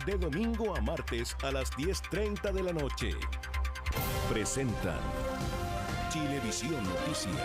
de domingo a martes a las 10:30 de la noche. Presentan Chilevisión Noticias.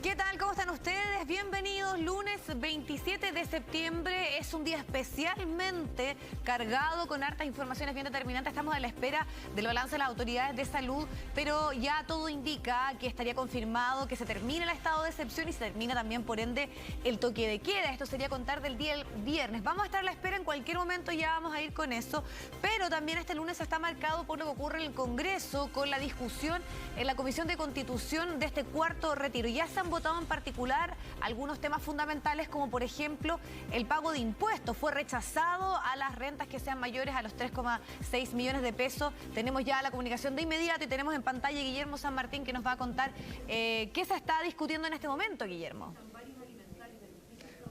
¿Qué tal? ¿Cómo están ustedes? Bienvenidos. Lunes 27 de septiembre. Es un día especialmente cargado con hartas informaciones bien determinantes. Estamos a la espera del balance de las autoridades de salud, pero ya todo indica que estaría confirmado que se termina el estado de excepción y se termina también, por ende, el toque de queda. Esto sería contar del día el viernes. Vamos a estar a la espera en cualquier momento, ya vamos a ir con eso, pero también este lunes está marcado por lo que ocurre en el Congreso con la discusión en la Comisión de Constitución de este cuarto retiro. Ya se han votado en particular algunos temas fundamentales, como por ejemplo el pago de impuestos. Fue rechazado a las rentas que sean mayores a los 3,6 millones de pesos. Tenemos ya la comunicación de inmediato y tenemos en pantalla a Guillermo San Martín, que nos va a contar qué se está discutiendo en este momento, Guillermo.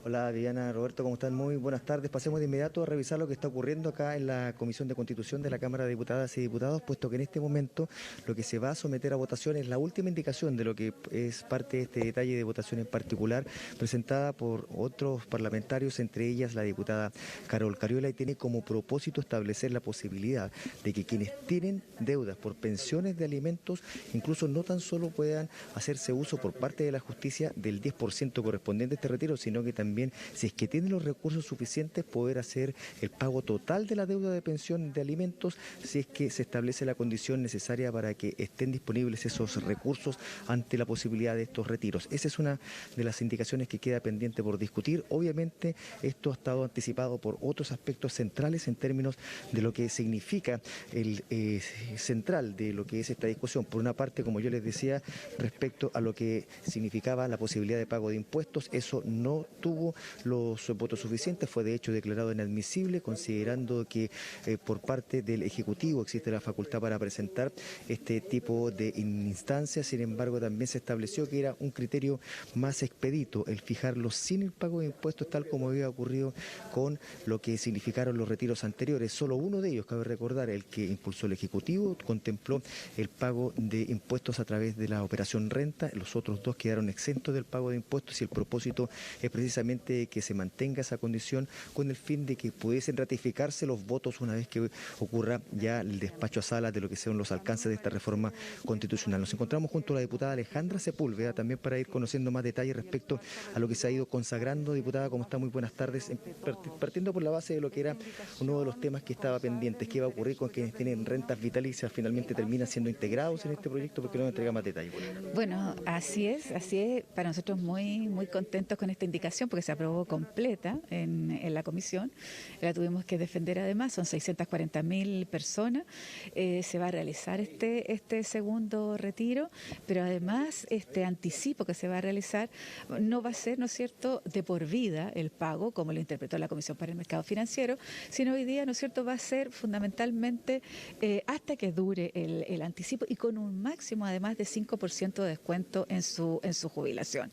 Hola Diana, Roberto, ¿cómo están? Muy buenas tardes. Pasemos de inmediato a revisar lo que está ocurriendo acá en la Comisión de Constitución de la Cámara de Diputadas y Diputados, puesto que en este momento lo que se va a someter a votación es la última indicación de lo que es parte de este detalle de votación en particular, presentada por otros parlamentarios, entre ellas la diputada Carol Cariola, y tiene como propósito establecer la posibilidad de que quienes tienen deudas por pensiones de alimentos, incluso no tan solo puedan hacerse uso por parte de la justicia del 10% correspondiente a este retiro, sino que también, si es que tienen los recursos suficientes, poder hacer el pago total de la deuda de pensión de alimentos, si es que se establece la condición necesaria para que estén disponibles esos recursos ante la posibilidad de estos retiros. Esa es una de las indicaciones que queda pendiente por discutir. Obviamente esto ha estado anticipado por otros aspectos centrales en términos de lo que significa el central de lo que es esta discusión. Por una parte, como yo les decía, respecto a lo que significaba la posibilidad de pago de impuestos, eso no tuvo los votos suficientes, fue de hecho declarado inadmisible, considerando que por parte del Ejecutivo existe la facultad para presentar este tipo de instancias. Sin embargo, también se estableció que era un criterio más expedito el fijarlo sin el pago de impuestos, tal como había ocurrido con lo que significaron los retiros anteriores. Solo uno de ellos, cabe recordar, el que impulsó el Ejecutivo, contempló el pago de impuestos a través de la operación renta. Los otros dos quedaron exentos del pago de impuestos, y el propósito es precisamente que se mantenga esa condición con el fin de que pudiesen ratificarse los votos una vez que ocurra ya el despacho a sala de lo que sean los alcances de esta reforma constitucional. Nos encontramos junto a la diputada Alejandra Sepúlveda, también para ir conociendo más detalles respecto a lo que se ha ido consagrando. Diputada, ¿cómo está? Muy buenas tardes. Partiendo por la base de lo que era uno de los temas que estaba pendiente, ¿qué va a ocurrir con quienes tienen rentas vitalicias? ¿Finalmente terminan siendo integrados en este proyecto? ¿Por qué no nos entrega más detalles? Bueno, así es. Para nosotros muy contentos con esta indicación, porque se aprobó completa en la comisión. La tuvimos que defender además, son 640.000 personas. Se va a realizar este segundo retiro, pero además este anticipo que se va a realizar no va a ser, ¿no es cierto?, de por vida el pago, como lo interpretó la Comisión para el Mercado Financiero, sino hoy día, ¿no es cierto?, va a ser fundamentalmente hasta que dure el anticipo, y con un máximo además de 5% de descuento en su jubilación.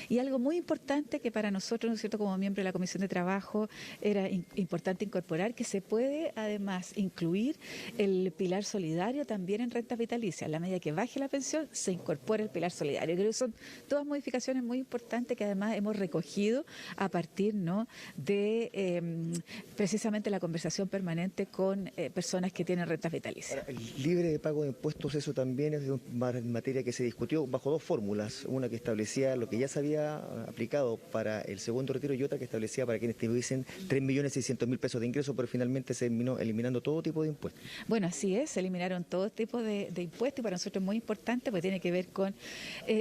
Y algo muy importante que para nosotros, ¿no es cierto?, como miembro de la Comisión de Trabajo, era importante incorporar que se puede además incluir el pilar solidario también en rentas vitalicias. A la medida que baje la pensión, se incorpora el pilar solidario. Creo que son todas modificaciones muy importantes que además hemos recogido a partir, ¿no?, de precisamente la conversación permanente con personas que tienen rentas vitalicias. Ahora, el libre de pago de impuestos, eso también es una materia que se discutió bajo dos fórmulas, una que establecía lo que ya se había aplicado para el segundo retiro y otra que establecía para quienes tuviesen 3.600.000 pesos de ingresos, pero finalmente se terminó eliminando todo tipo de impuestos. Bueno, así es, se eliminaron todo tipo de impuestos, y para nosotros es muy importante porque tiene que ver con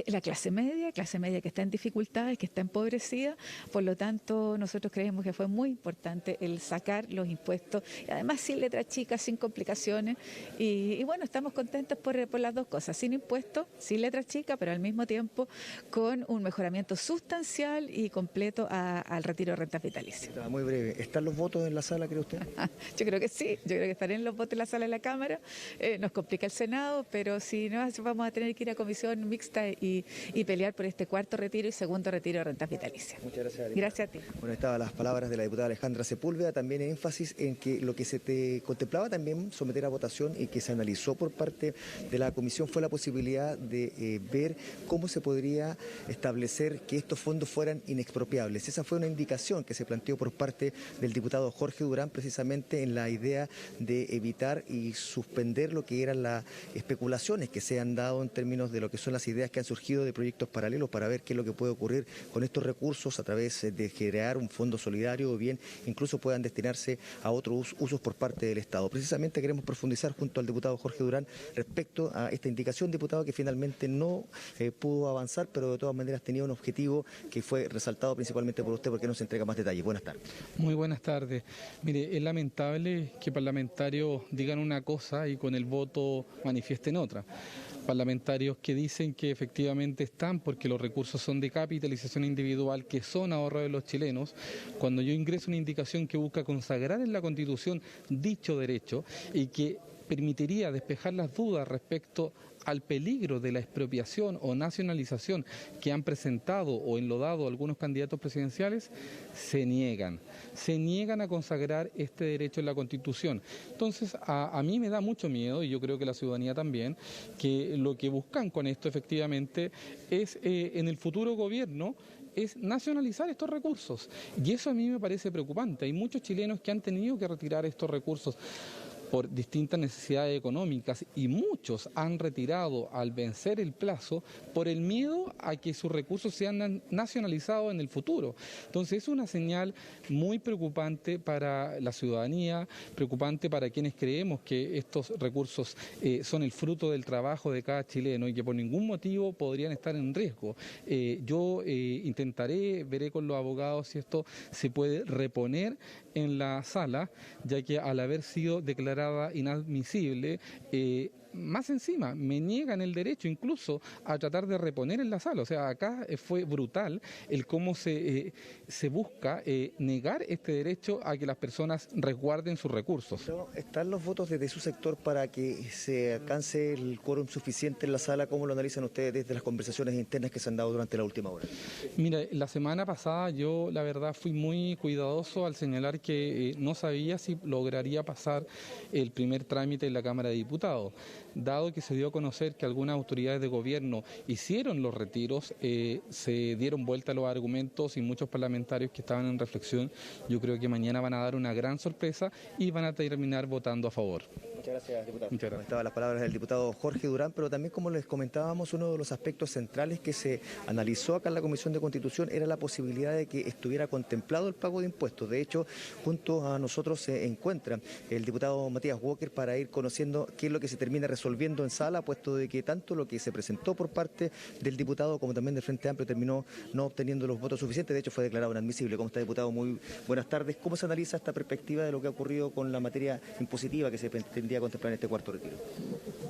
la clase media que está en dificultades, que está empobrecida. Por lo tanto, nosotros creemos que fue muy importante el sacar los impuestos, y además sin letras chicas, sin complicaciones, y bueno, estamos contentos por las dos cosas, sin impuestos, sin letras chicas, pero al mismo tiempo con un mejoramiento sustancial y completo al retiro de rentas vitalicias. Muy breve, ¿están los votos en la sala, cree usted? Yo creo que sí, yo creo que estarán los votos en la sala de la Cámara. Nos complica el Senado, pero si no, vamos a tener que ir a comisión mixta y pelear por este cuarto retiro y segundo retiro de rentas vitalicias. Muchas gracias. Gracias a ti. Bueno, estaban las palabras de la diputada Alejandra Sepúlveda, también en énfasis en que lo que se te contemplaba también someter a votación y que se analizó por parte de la comisión fue la posibilidad de ver cómo se podría establecer que estos fondos fueran inexpropiables. expropiables. Esa fue una indicación que se planteó por parte del diputado Jorge Durán, precisamente en la idea de evitar y suspender lo que eran las especulaciones que se han dado en términos de lo que son las ideas que han surgido de proyectos paralelos para ver qué es lo que puede ocurrir con estos recursos a través de crear un fondo solidario o bien incluso puedan destinarse a otros usos por parte del Estado. Precisamente queremos profundizar junto al diputado Jorge Durán respecto a esta indicación, diputado, que finalmente no pudo avanzar, pero de todas maneras tenía un objetivo que fue resaltado principalmente por usted, porque nos entrega más detalles. Buenas tardes. Muy buenas tardes. Mire, es lamentable que parlamentarios digan una cosa y con el voto manifiesten otra. Parlamentarios que dicen que efectivamente están porque los recursos son de capitalización individual, que son ahorro de los chilenos, cuando yo ingreso una indicación que busca consagrar en la Constitución dicho derecho y que permitiría despejar las dudas respecto al peligro de la expropiación o nacionalización que han presentado o enlodado algunos candidatos presidenciales, se niegan a consagrar este derecho en la Constitución. Entonces, a mí me da mucho miedo, y yo creo que la ciudadanía también, que lo que buscan con esto efectivamente es en el futuro gobierno es nacionalizar estos recursos. Y eso a mí me parece preocupante. Hay muchos chilenos que han tenido que retirar estos recursos por distintas necesidades económicas y muchos han retirado al vencer el plazo por el miedo a que sus recursos sean nacionalizados en el futuro. Entonces es una señal muy preocupante para la ciudadanía, preocupante para quienes creemos que estos recursos son el fruto del trabajo de cada chileno y que por ningún motivo podrían estar en riesgo. Yo veré con los abogados si esto se puede reponer en la sala, ya que al haber sido declarada inadmisible, más encima me niegan el derecho incluso a tratar de reponer en la sala. O sea, acá fue brutal el cómo se busca negar este derecho a que las personas resguarden sus recursos. Pero ¿están los votos desde su sector para que se alcance el quórum suficiente en la sala? ¿Cómo lo analizan ustedes desde las conversaciones internas que se han dado durante la última hora? Mira, la semana pasada yo la verdad fui muy cuidadoso al señalar que no sabía si lograría pasar el primer trámite en la Cámara de Diputados. Dado que se dio a conocer que algunas autoridades de gobierno hicieron los retiros, se dieron vuelta a los argumentos y muchos parlamentarios que estaban en reflexión, yo creo que mañana van a dar una gran sorpresa y van a terminar votando a favor. Muchas gracias, diputado. Muchas gracias. Estaban las palabras del diputado Jorge Durán, pero también, como les comentábamos, uno de los aspectos centrales que se analizó acá en la Comisión de Constitución era la posibilidad de que estuviera contemplado el pago de impuestos. De hecho, junto a nosotros se encuentra el diputado Matías Walker para ir conociendo qué es lo que se termina resolviendo en sala, puesto de que tanto lo que se presentó por parte del diputado como también del Frente Amplio terminó no obteniendo los votos suficientes. De hecho, fue declarado inadmisible. ¿Cómo está, diputado? Muy buenas tardes. ¿Cómo se analiza esta perspectiva de lo que ha ocurrido con la materia impositiva que se tendría a contemplar en este cuarto retiro?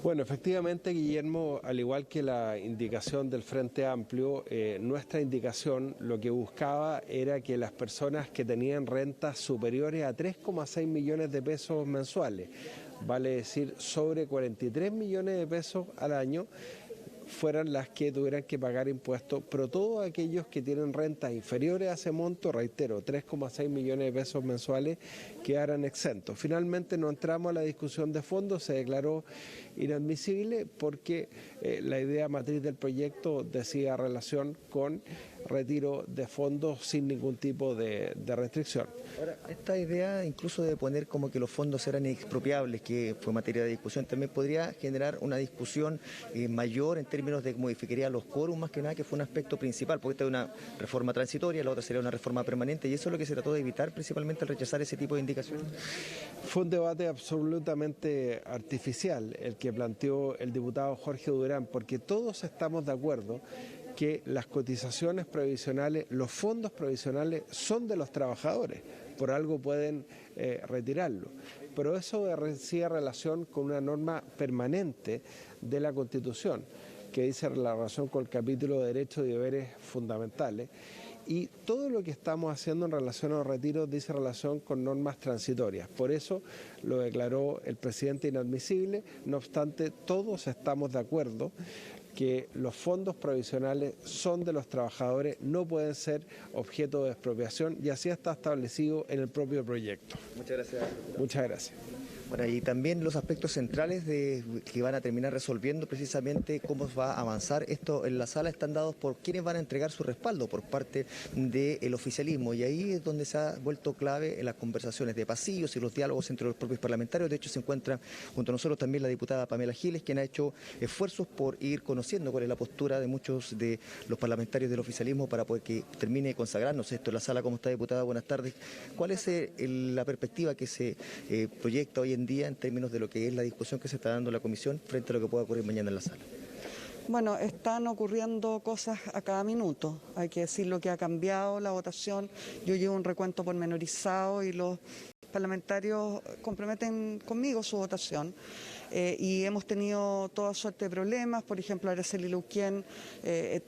Bueno, efectivamente, Guillermo, al igual que la indicación del Frente Amplio, nuestra indicación lo que buscaba era que las personas que tenían rentas superiores a 3,6 millones de pesos mensuales, vale decir sobre 43 millones de pesos al año, fueran las que tuvieran que pagar impuestos, pero todos aquellos que tienen rentas inferiores a ese monto, reitero, 3,6 millones de pesos mensuales, quedaran exentos. Finalmente no entramos a la discusión de fondo, se declaró inadmisible porque la idea matriz del proyecto decía relación con retiro de fondos sin ningún tipo de restricción. Ahora, esta idea incluso de poner como que los fondos eran expropiables, que fue materia de discusión, también podría generar una discusión mayor en términos de que modificaría los quórums, más que nada, que fue un aspecto principal, porque esta es una reforma transitoria, la otra sería una reforma permanente, y eso es lo que se trató de evitar principalmente al rechazar ese tipo de indicaciones. Fue un debate absolutamente artificial el que planteó el diputado Jorge Durán, porque todos estamos de acuerdo que las cotizaciones previsionales, los fondos previsionales son de los trabajadores, por algo pueden retirarlo. Pero eso decía relación con una norma permanente de la Constitución, que dice la relación con el capítulo de derechos y deberes fundamentales. Y todo lo que estamos haciendo en relación a los retiros dice relación con normas transitorias. Por eso lo declaró el presidente inadmisible. No obstante, todos estamos de acuerdo que los fondos provisionales son de los trabajadores, no pueden ser objeto de expropiación, y así está establecido en el propio proyecto. Muchas gracias. Muchas gracias. Bueno, y también los aspectos centrales que van a terminar resolviendo precisamente cómo va a avanzar esto en la sala están dados por quienes van a entregar su respaldo por parte del oficialismo, y ahí es donde se ha vuelto clave en las conversaciones de pasillos y los diálogos entre los propios parlamentarios. De hecho, se encuentra junto a nosotros también la diputada Pamela Giles, quien ha hecho esfuerzos por ir conociendo cuál es la postura de muchos de los parlamentarios del oficialismo para poder que termine de consagrarnos esto en la sala. ¿Cómo está, diputada? Buenas tardes. ¿Cuál es la perspectiva que se proyecta hoy en día en términos de lo que es la discusión que se está dando en la comisión frente a lo que pueda ocurrir mañana en la sala? Bueno, están ocurriendo cosas a cada minuto. Hay que decir lo que ha cambiado la votación. Yo llevo un recuento pormenorizado y los parlamentarios comprometen conmigo su votación. Y hemos tenido toda suerte de problemas. Por ejemplo, Araceli Luquien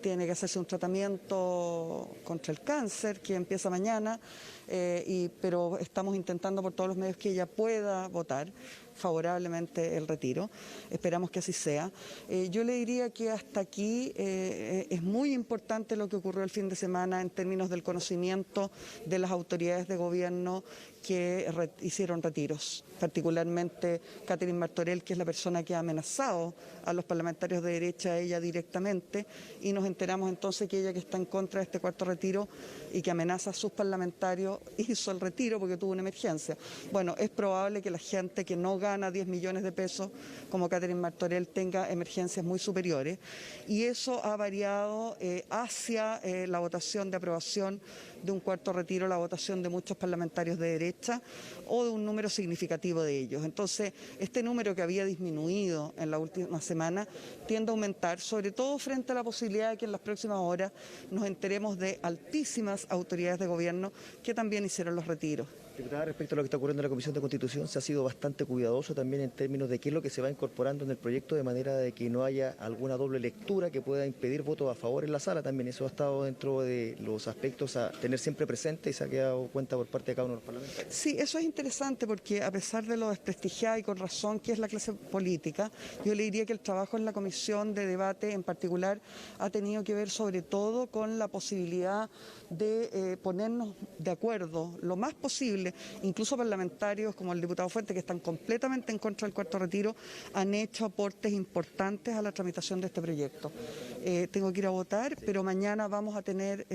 tiene que hacerse un tratamiento contra el cáncer que empieza mañana, pero estamos intentando por todos los medios que ella pueda votar favorablemente el retiro. Esperamos que así sea. Yo le diría que hasta aquí es muy importante lo que ocurrió el fin de semana en términos del conocimiento de las autoridades de gobierno que hicieron retiros, particularmente Catherine Martorell, que es la persona que ha amenazado a los parlamentarios de derecha, a ella directamente, y nos enteramos entonces que ella, que está en contra de este cuarto retiro y que amenaza a sus parlamentarios, hizo el retiro porque tuvo una emergencia. Bueno, es probable que la gente que no gana 10 millones de pesos, como Catherine Martorell, tenga emergencias muy superiores, y eso ha variado hacia la votación de aprobación de un cuarto retiro, la votación de muchos parlamentarios de derecha o de un número significativo de ellos. Entonces, este número que había disminuido en la última semana tiende a aumentar, sobre todo frente a la posibilidad de que en las próximas horas nos enteremos de altísimas autoridades de gobierno que también hicieron los retiros. Diputada, respecto a lo que está ocurriendo en la Comisión de Constitución, se ha sido bastante cuidadoso también en términos de qué es lo que se va incorporando en el proyecto, de manera de que no haya alguna doble lectura que pueda impedir votos a favor en la sala. También eso ha estado dentro de los aspectos a tener siempre presente y se ha quedado cuenta por parte de cada uno de los parlamentarios. Sí, eso es interesante porque a pesar de lo desprestigiada y con razón que es la clase política, yo le diría que el trabajo en la comisión de debate en particular ha tenido que ver sobre todo con la posibilidad de ponernos de acuerdo lo más posible. Incluso parlamentarios como el diputado Fuentes, que están completamente en contra del cuarto retiro, han hecho aportes importantes a la tramitación de este proyecto. Tengo que ir a votar, pero mañana vamos a tener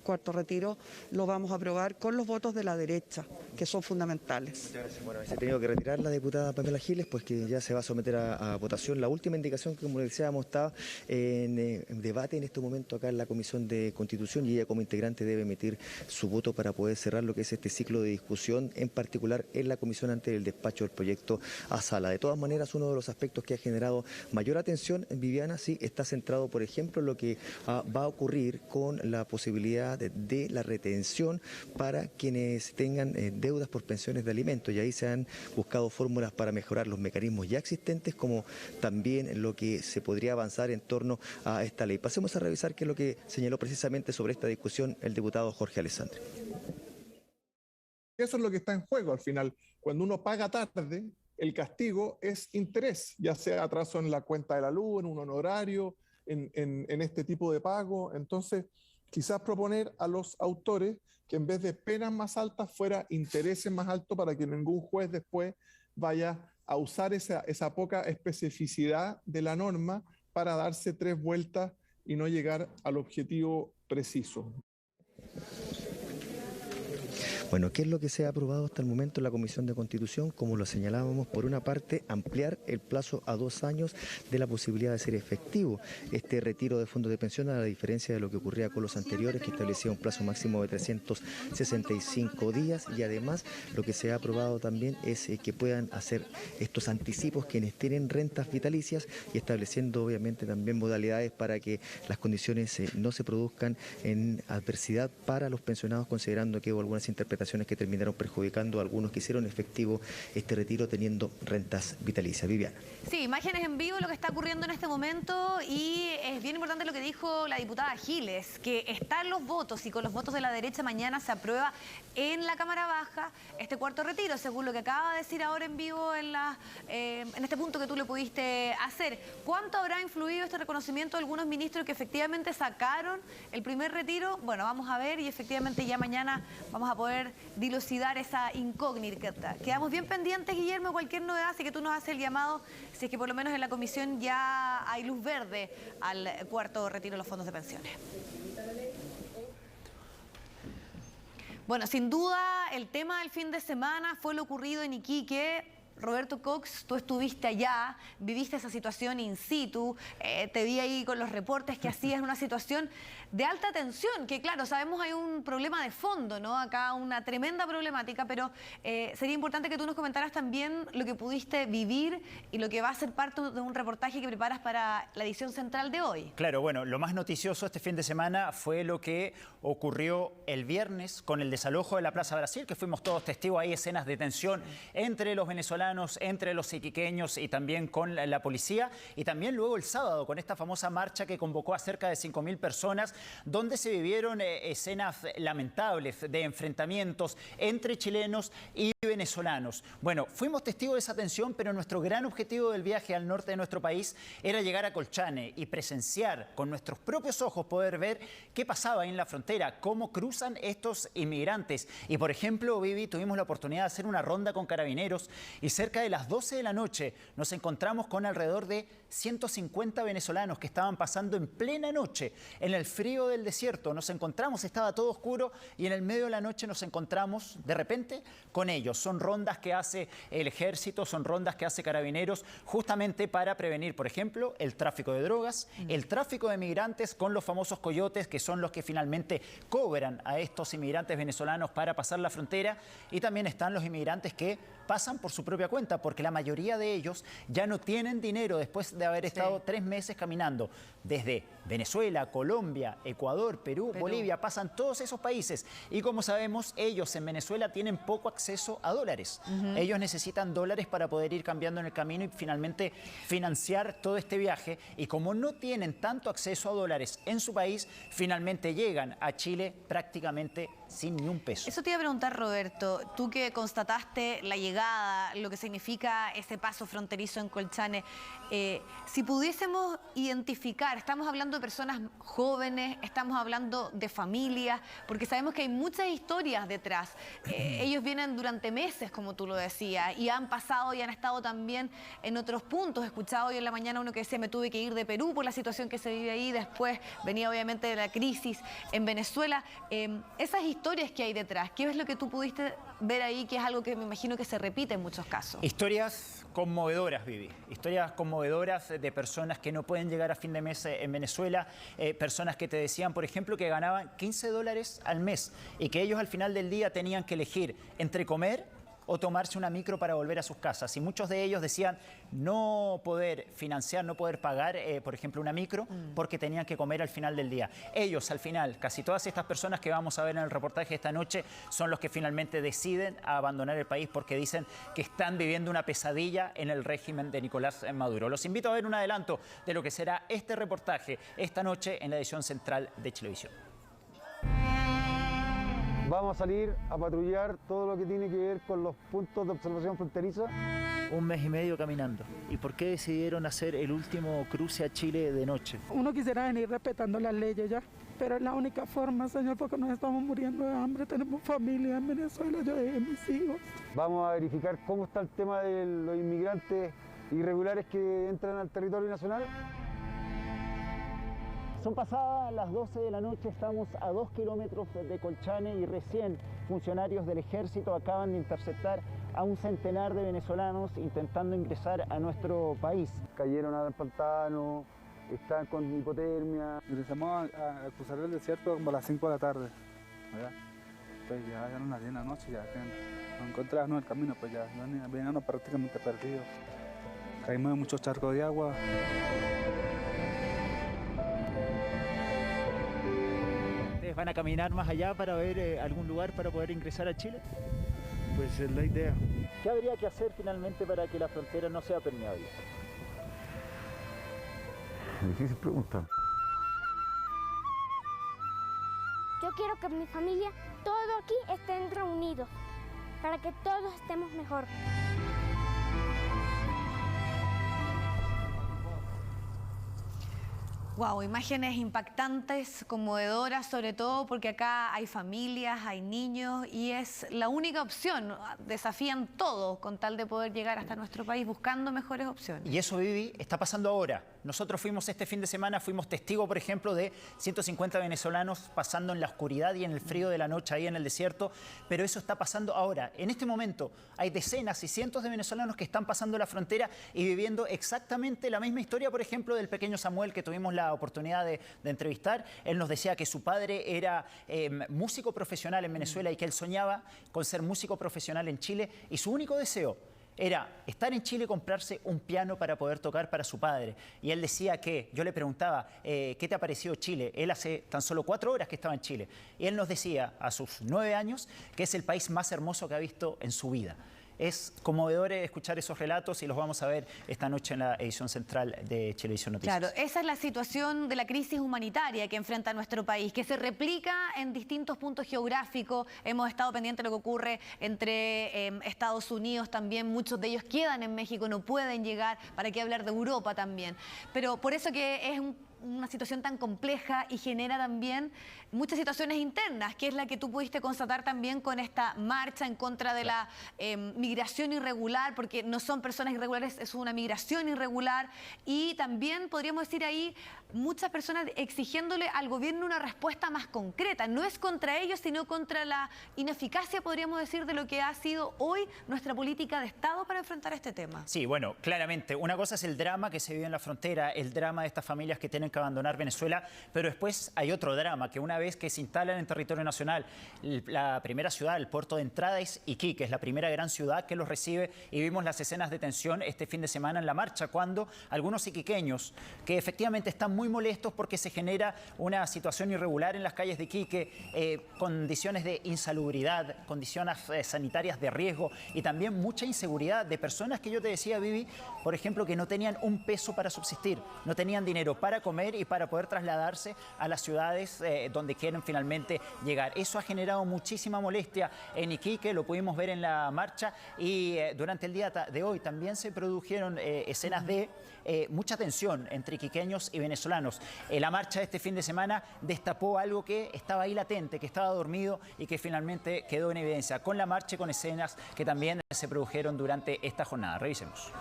cuarto retiro, lo vamos a aprobar con los votos de la derecha, que son fundamentales. Muchas gracias. Bueno, se ha tenido que retirar la diputada Pamela Giles, pues que ya se va a someter a votación. La última indicación que, como decíamos, está en debate en este momento acá en la Comisión de Constitución, y ella como integrante debe emitir su voto para poder cerrar lo que es este ciclo de discusión, en particular en la comisión antes del despacho del proyecto a sala. De todas maneras, uno de los aspectos que ha generado mayor atención, Viviana, sí, está centrado, por ejemplo, en lo que va a ocurrir con la posibilidad de la retención para quienes tengan deudas por pensiones de alimentos, y ahí se han buscado fórmulas para mejorar los mecanismos ya existentes, como también lo que se podría avanzar en torno a esta ley. Pasemos a revisar qué es lo que señaló precisamente sobre esta discusión el diputado Jorge Alessandri. Eso es lo que está en juego al final. Cuando uno paga tarde, el castigo es interés, ya sea atraso en la cuenta de la luz, en un honorario, en este tipo de pago. Entonces, quizás proponer a los autores que en vez de penas más altas fuera intereses más altos, para que ningún juez después vaya a usar esa poca especificidad de la norma para darse 3 vueltas y no llegar al objetivo preciso. Bueno, ¿qué es lo que se ha aprobado hasta el momento en la Comisión de Constitución? Como lo señalábamos, por una parte, ampliar el plazo a 2 años de la posibilidad de ser efectivo este retiro de fondos de pensión, a la diferencia de lo que ocurría con los anteriores, que establecía un plazo máximo de 365 días. Y además, lo que se ha aprobado también es que puedan hacer estos anticipos quienes tienen rentas vitalicias, y estableciendo obviamente también modalidades para que las condiciones no se produzcan en adversidad para los pensionados, considerando que hubo algunas interpretaciones que terminaron perjudicando a algunos que hicieron efectivo este retiro teniendo rentas vitalicias. Viviana. Sí, imágenes en vivo, lo que está ocurriendo en este momento, y es bien importante lo que dijo la diputada Giles, que están los votos, y con los votos de la derecha mañana se aprueba en la Cámara Baja este cuarto retiro, según lo que acaba de decir ahora en vivo en este punto que tú le pudiste hacer. ¿Cuánto habrá influido este reconocimiento de algunos ministros que efectivamente sacaron el primer retiro? Bueno, vamos a ver, y efectivamente ya mañana vamos a poder poder dilucidar esa incógnita. Quedamos bien pendientes, Guillermo, cualquier novedad, así que tú nos haces el llamado, si es que por lo menos en la comisión ya hay luz verde al cuarto retiro de los fondos de pensiones. Bueno, sin duda el tema del fin de semana fue lo ocurrido en Iquique. Roberto Cox, tú estuviste allá, viviste esa situación in situ, te vi ahí con los reportes que hacías, una situación de alta tensión, que claro, sabemos hay un problema de fondo, ¿no? Acá una tremenda problemática, pero sería importante que tú nos comentaras también lo que pudiste vivir y lo que va a ser parte de un reportaje que preparas para la edición central de hoy. Claro, bueno, lo más noticioso este fin de semana fue lo que ocurrió el viernes con el desalojo de la Plaza Brasil, que fuimos todos testigos, hay escenas de tensión entre los venezolanos, entre los iquiqueños y también con la policía, y también luego el sábado con esta famosa marcha que convocó a cerca de 5.000 personas, donde se vivieron escenas lamentables de enfrentamientos entre chilenos y venezolanos. Bueno, fuimos testigos de esa tensión, pero nuestro gran objetivo del viaje al norte de nuestro país era llegar a Colchane y presenciar con nuestros propios ojos, poder ver qué pasaba ahí en la frontera, cómo cruzan estos inmigrantes. Y por ejemplo, Vivi, tuvimos la oportunidad de hacer una ronda con carabineros y cerca de las 12 de la noche nos encontramos con alrededor de 150 venezolanos que estaban pasando en plena noche en el frío del desierto. Nos encontramos, estaba todo oscuro y en el medio de la noche nos encontramos de repente con ellos. Son rondas que hace el ejército, son rondas que hace carabineros justamente para prevenir, por ejemplo, el tráfico de drogas, el tráfico de migrantes con los famosos coyotes, que son los que finalmente cobran a estos inmigrantes venezolanos para pasar la frontera, y también están los inmigrantes que pasan por su propia cuenta, porque la mayoría de ellos ya no tienen dinero después de haber estado 3 meses caminando desde Venezuela, Colombia, Ecuador, Perú, Bolivia, pasan todos esos países. Y como sabemos, ellos en Venezuela tienen poco acceso a dólares. Ellos necesitan dólares para poder ir cambiando en el camino y finalmente financiar todo este viaje. Y como no tienen tanto acceso a dólares en su país, finalmente llegan a Chile prácticamente sin ni un peso. Eso te iba a preguntar, Roberto, tú que constataste la llegada, lo que significa ese paso fronterizo en Colchane, si pudiésemos identificar, estamos hablando de personas jóvenes, estamos hablando de familias, porque sabemos que hay muchas historias detrás. Ellos vienen durante meses, como tú lo decías, y han pasado y han estado también en otros puntos. He escuchado hoy en la mañana uno que decía, me tuve que ir de Perú por la situación que se vive ahí, después venía obviamente de la crisis en Venezuela. Esas historias que hay detrás, ¿qué es lo que tú pudiste ver ahí, que es algo que me imagino que se repite en muchos casos? Historias conmovedoras, Vivi. Historias conmovedoras de personas que no pueden llegar a fin de mes en Venezuela, personas que te decían, por ejemplo, que ganaban $15 al mes y que ellos al final del día tenían que elegir entre comer o tomarse una micro para volver a sus casas. Y muchos de ellos decían no poder financiar, no poder pagar, por ejemplo, una micro, porque tenían que comer al final del día. Ellos, al final, casi todas estas personas que vamos a ver en el reportaje esta noche, son los que finalmente deciden abandonar el país porque dicen que están viviendo una pesadilla en el régimen de Nicolás Maduro. Los invito a ver un adelanto de lo que será este reportaje esta noche en la edición central de Chilevisión. Vamos a salir a patrullar todo lo que tiene que ver con los puntos de observación fronteriza. 1 mes y medio caminando. ¿Y por qué decidieron hacer el último cruce a Chile de noche? Uno quisiera venir respetando las leyes ya, pero es la única forma, señor, porque nos estamos muriendo de hambre. Tenemos familia en Venezuela, yo dejé mis hijos. Vamos a verificar cómo está el tema de los inmigrantes irregulares que entran al territorio nacional. Son pasadas las 12 de la noche, estamos a 2 kilómetros de Colchane y recién funcionarios del ejército acaban de interceptar a un centenar de venezolanos intentando ingresar a nuestro país. Cayeron al pantano, están con hipotermia. Ingresamos a cruzar el desierto como a las 5 de la tarde. Pues ya eran las 10 de la noche, ya no encontrábamos el camino, pues ya veníamos prácticamente perdidos. Caímos en muchos charcos de agua. ¿Van a caminar más allá para ver algún lugar para poder ingresar a Chile? Pues es la idea. ¿Qué habría que hacer finalmente para que la frontera no sea permeable? Difícil pregunta. Yo quiero que mi familia, todos aquí estén reunidos, para que todos estemos mejor. Wow, imágenes impactantes, conmovedoras, sobre todo porque acá hay familias, hay niños y es la única opción. Desafían todo con tal de poder llegar hasta nuestro país buscando mejores opciones. Y eso, Vivi, está pasando ahora. Nosotros fuimos este fin de semana, fuimos testigos, por ejemplo, de 150 venezolanos pasando en la oscuridad y en el frío de la noche ahí en el desierto, pero eso está pasando ahora. En este momento hay decenas y cientos de venezolanos que están pasando la frontera y viviendo exactamente la misma historia, por ejemplo, del pequeño Samuel que tuvimos la oportunidad de entrevistar. Él nos decía que su padre era músico profesional en Venezuela y que él soñaba con ser músico profesional en Chile y su único deseo era estar en Chile y comprarse un piano para poder tocar para su padre. Y él decía que, yo le preguntaba, ¿qué te ha parecido Chile? Él hace tan solo 4 horas que estaba en Chile. Y él nos decía, a sus 9 años, que es el país más hermoso que ha visto en su vida. Es conmovedor escuchar esos relatos y los vamos a ver esta noche en la edición central de Chilevisión Noticias. Claro, esa es la situación de la crisis humanitaria que enfrenta nuestro país, que se replica en distintos puntos geográficos. Hemos estado pendientes de lo que ocurre entre Estados Unidos también. Muchos de ellos quedan en México, no pueden llegar. ¿Para qué hablar de Europa también? Pero por eso que es una situación tan compleja y genera también muchas situaciones internas, que es la que tú pudiste constatar también con esta marcha en contra de la migración irregular, porque no son personas irregulares, es una migración irregular. Y también podríamos decir ahí muchas personas exigiéndole al gobierno una respuesta más concreta. No es contra ellos, sino contra la ineficacia, podríamos decir, de lo que ha sido hoy nuestra política de Estado para enfrentar este tema. Sí, bueno, claramente. Una cosa es el drama que se vive en la frontera, el drama de estas familias que tienen que abandonar Venezuela, pero después hay otro drama, que una vez que se instalan en territorio nacional, la primera ciudad, el puerto de entrada es Iquique, es la primera gran ciudad que los recibe, y vimos las escenas de tensión este fin de semana en la marcha, cuando algunos iquiqueños, que efectivamente están muy molestos porque se genera una situación irregular en las calles de Iquique, condiciones de insalubridad, condiciones sanitarias de riesgo y también mucha inseguridad de personas que yo te decía, Vivi, por ejemplo, que no tenían un peso para subsistir, no tenían dinero para comer y para poder trasladarse a las ciudades donde quieren finalmente llegar. Eso ha generado muchísima molestia en Iquique, lo pudimos ver en la marcha y durante el día de hoy también se produjeron escenas de mucha tensión entre iquiqueños y venezolanos. La marcha de este fin de semana destapó algo que estaba ahí latente, que estaba dormido y que finalmente quedó en evidencia con la marcha y con escenas que también se produjeron durante esta jornada. Revisemos.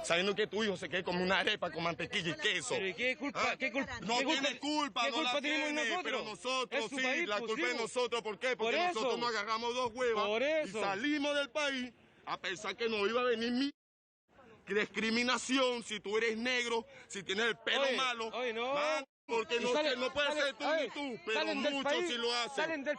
Sabiendo que tu hijo se quede como una arepa con mantequilla y queso. ¿Pero qué culpa? ¿Ah? ¿Qué culpa? No tiene culpa, no la tiene, pero nosotros sí, país, la culpa es nosotros. ¿Por qué? Porque nosotros nos agarramos 2 huevas y salimos del país a pensar que no iba a venir mi discriminación si tú eres negro, si tienes el pelo malo. No. Porque no puede ser tú ni tú, pero muchos sí lo hacen. Salen del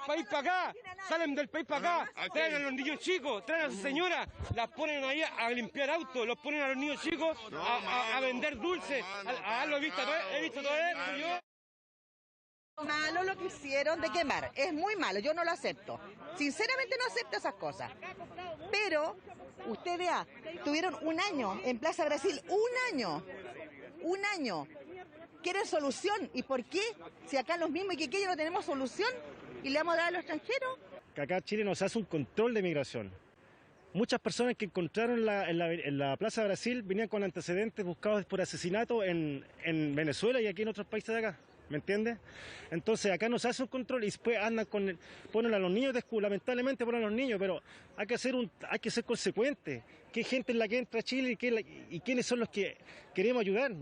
país para acá, traen a los niños chicos, traen a su señora, las ponen ahí a limpiar autos, los ponen a los niños chicos a vender dulces. Lo he visto todo esto yo. Malo lo que hicieron de quemar, es muy malo, yo no lo acepto. Sinceramente no acepto esas cosas. Pero, usted vea, tuvieron 1 año en Plaza Brasil, 1 año. ¿Quieren solución? ¿Y por qué? Si acá los mismos iquiqueños no tenemos solución y le vamos a dar a los extranjeros. Que acá Chile nos hace un control de migración. Muchas personas que encontraron en la Plaza Brasil venían con antecedentes buscados por asesinato en Venezuela y aquí en otros países de acá. ¿Me entiendes? Entonces acá nos hace un control y después andan ponen a los niños, lamentablemente ponen a los niños, pero hay que ser consecuentes. ¿Qué gente es la que entra a Chile y quiénes son los que queremos ayudar?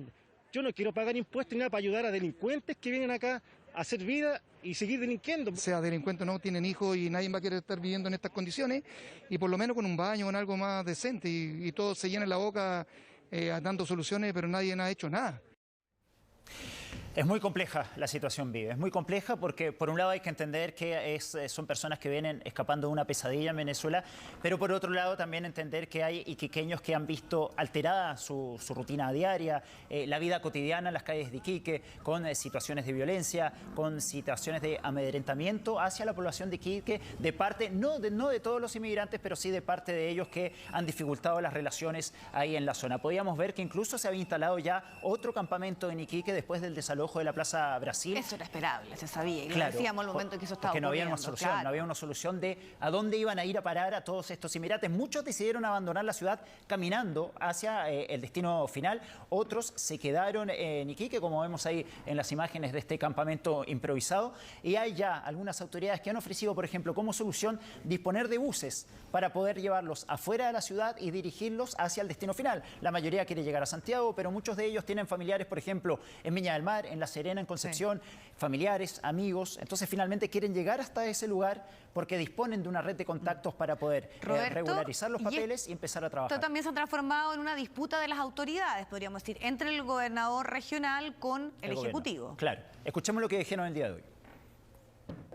Yo no quiero pagar impuestos ni nada para ayudar a delincuentes que vienen acá a hacer vida y seguir delinquiendo. Sea delincuentes no tienen hijos y nadie va a querer estar viviendo en estas condiciones y por lo menos con un baño, con algo más decente y todos se llenan la boca dando soluciones, pero nadie ha hecho nada. Es muy compleja la situación, Vive. Es muy compleja porque, por un lado, hay que entender que son personas que vienen escapando de una pesadilla en Venezuela, pero por otro lado, también entender que hay iquiqueños que han visto alterada su rutina diaria, la vida cotidiana en las calles de Iquique, con situaciones de violencia, con situaciones de amedrentamiento hacia la población de Iquique, de parte, no de todos los inmigrantes, pero sí de parte de ellos que han dificultado las relaciones ahí en la zona. Podíamos ver que incluso se había instalado ya otro campamento en Iquique después del desalojo desalojo de la Plaza Brasil. Eso era esperable, se sabía, y claro, lo decíamos al momento en que eso estaba porque no había una ocurriendo, solución, claro. no había una solución de a dónde iban a ir a parar a todos estos inmigrantes. Muchos decidieron abandonar la ciudad caminando hacia el destino final, otros se quedaron en Iquique, como vemos ahí en las imágenes de este campamento improvisado, y hay ya algunas autoridades que han ofrecido, por ejemplo, como solución disponer de buses para poder llevarlos afuera de la ciudad y dirigirlos hacia el destino final. La mayoría quiere llegar a Santiago, pero muchos de ellos tienen familiares, por ejemplo, en Viña del Mar, en La Serena, en Concepción, familiares, amigos. Entonces, finalmente quieren llegar hasta ese lugar porque disponen de una red de contactos para poder regularizar los papeles y empezar a trabajar. Esto también se ha transformado en una disputa de las autoridades, podríamos decir, entre el gobernador regional con el Ejecutivo. Claro. Escuchemos lo que dijeron el día de hoy.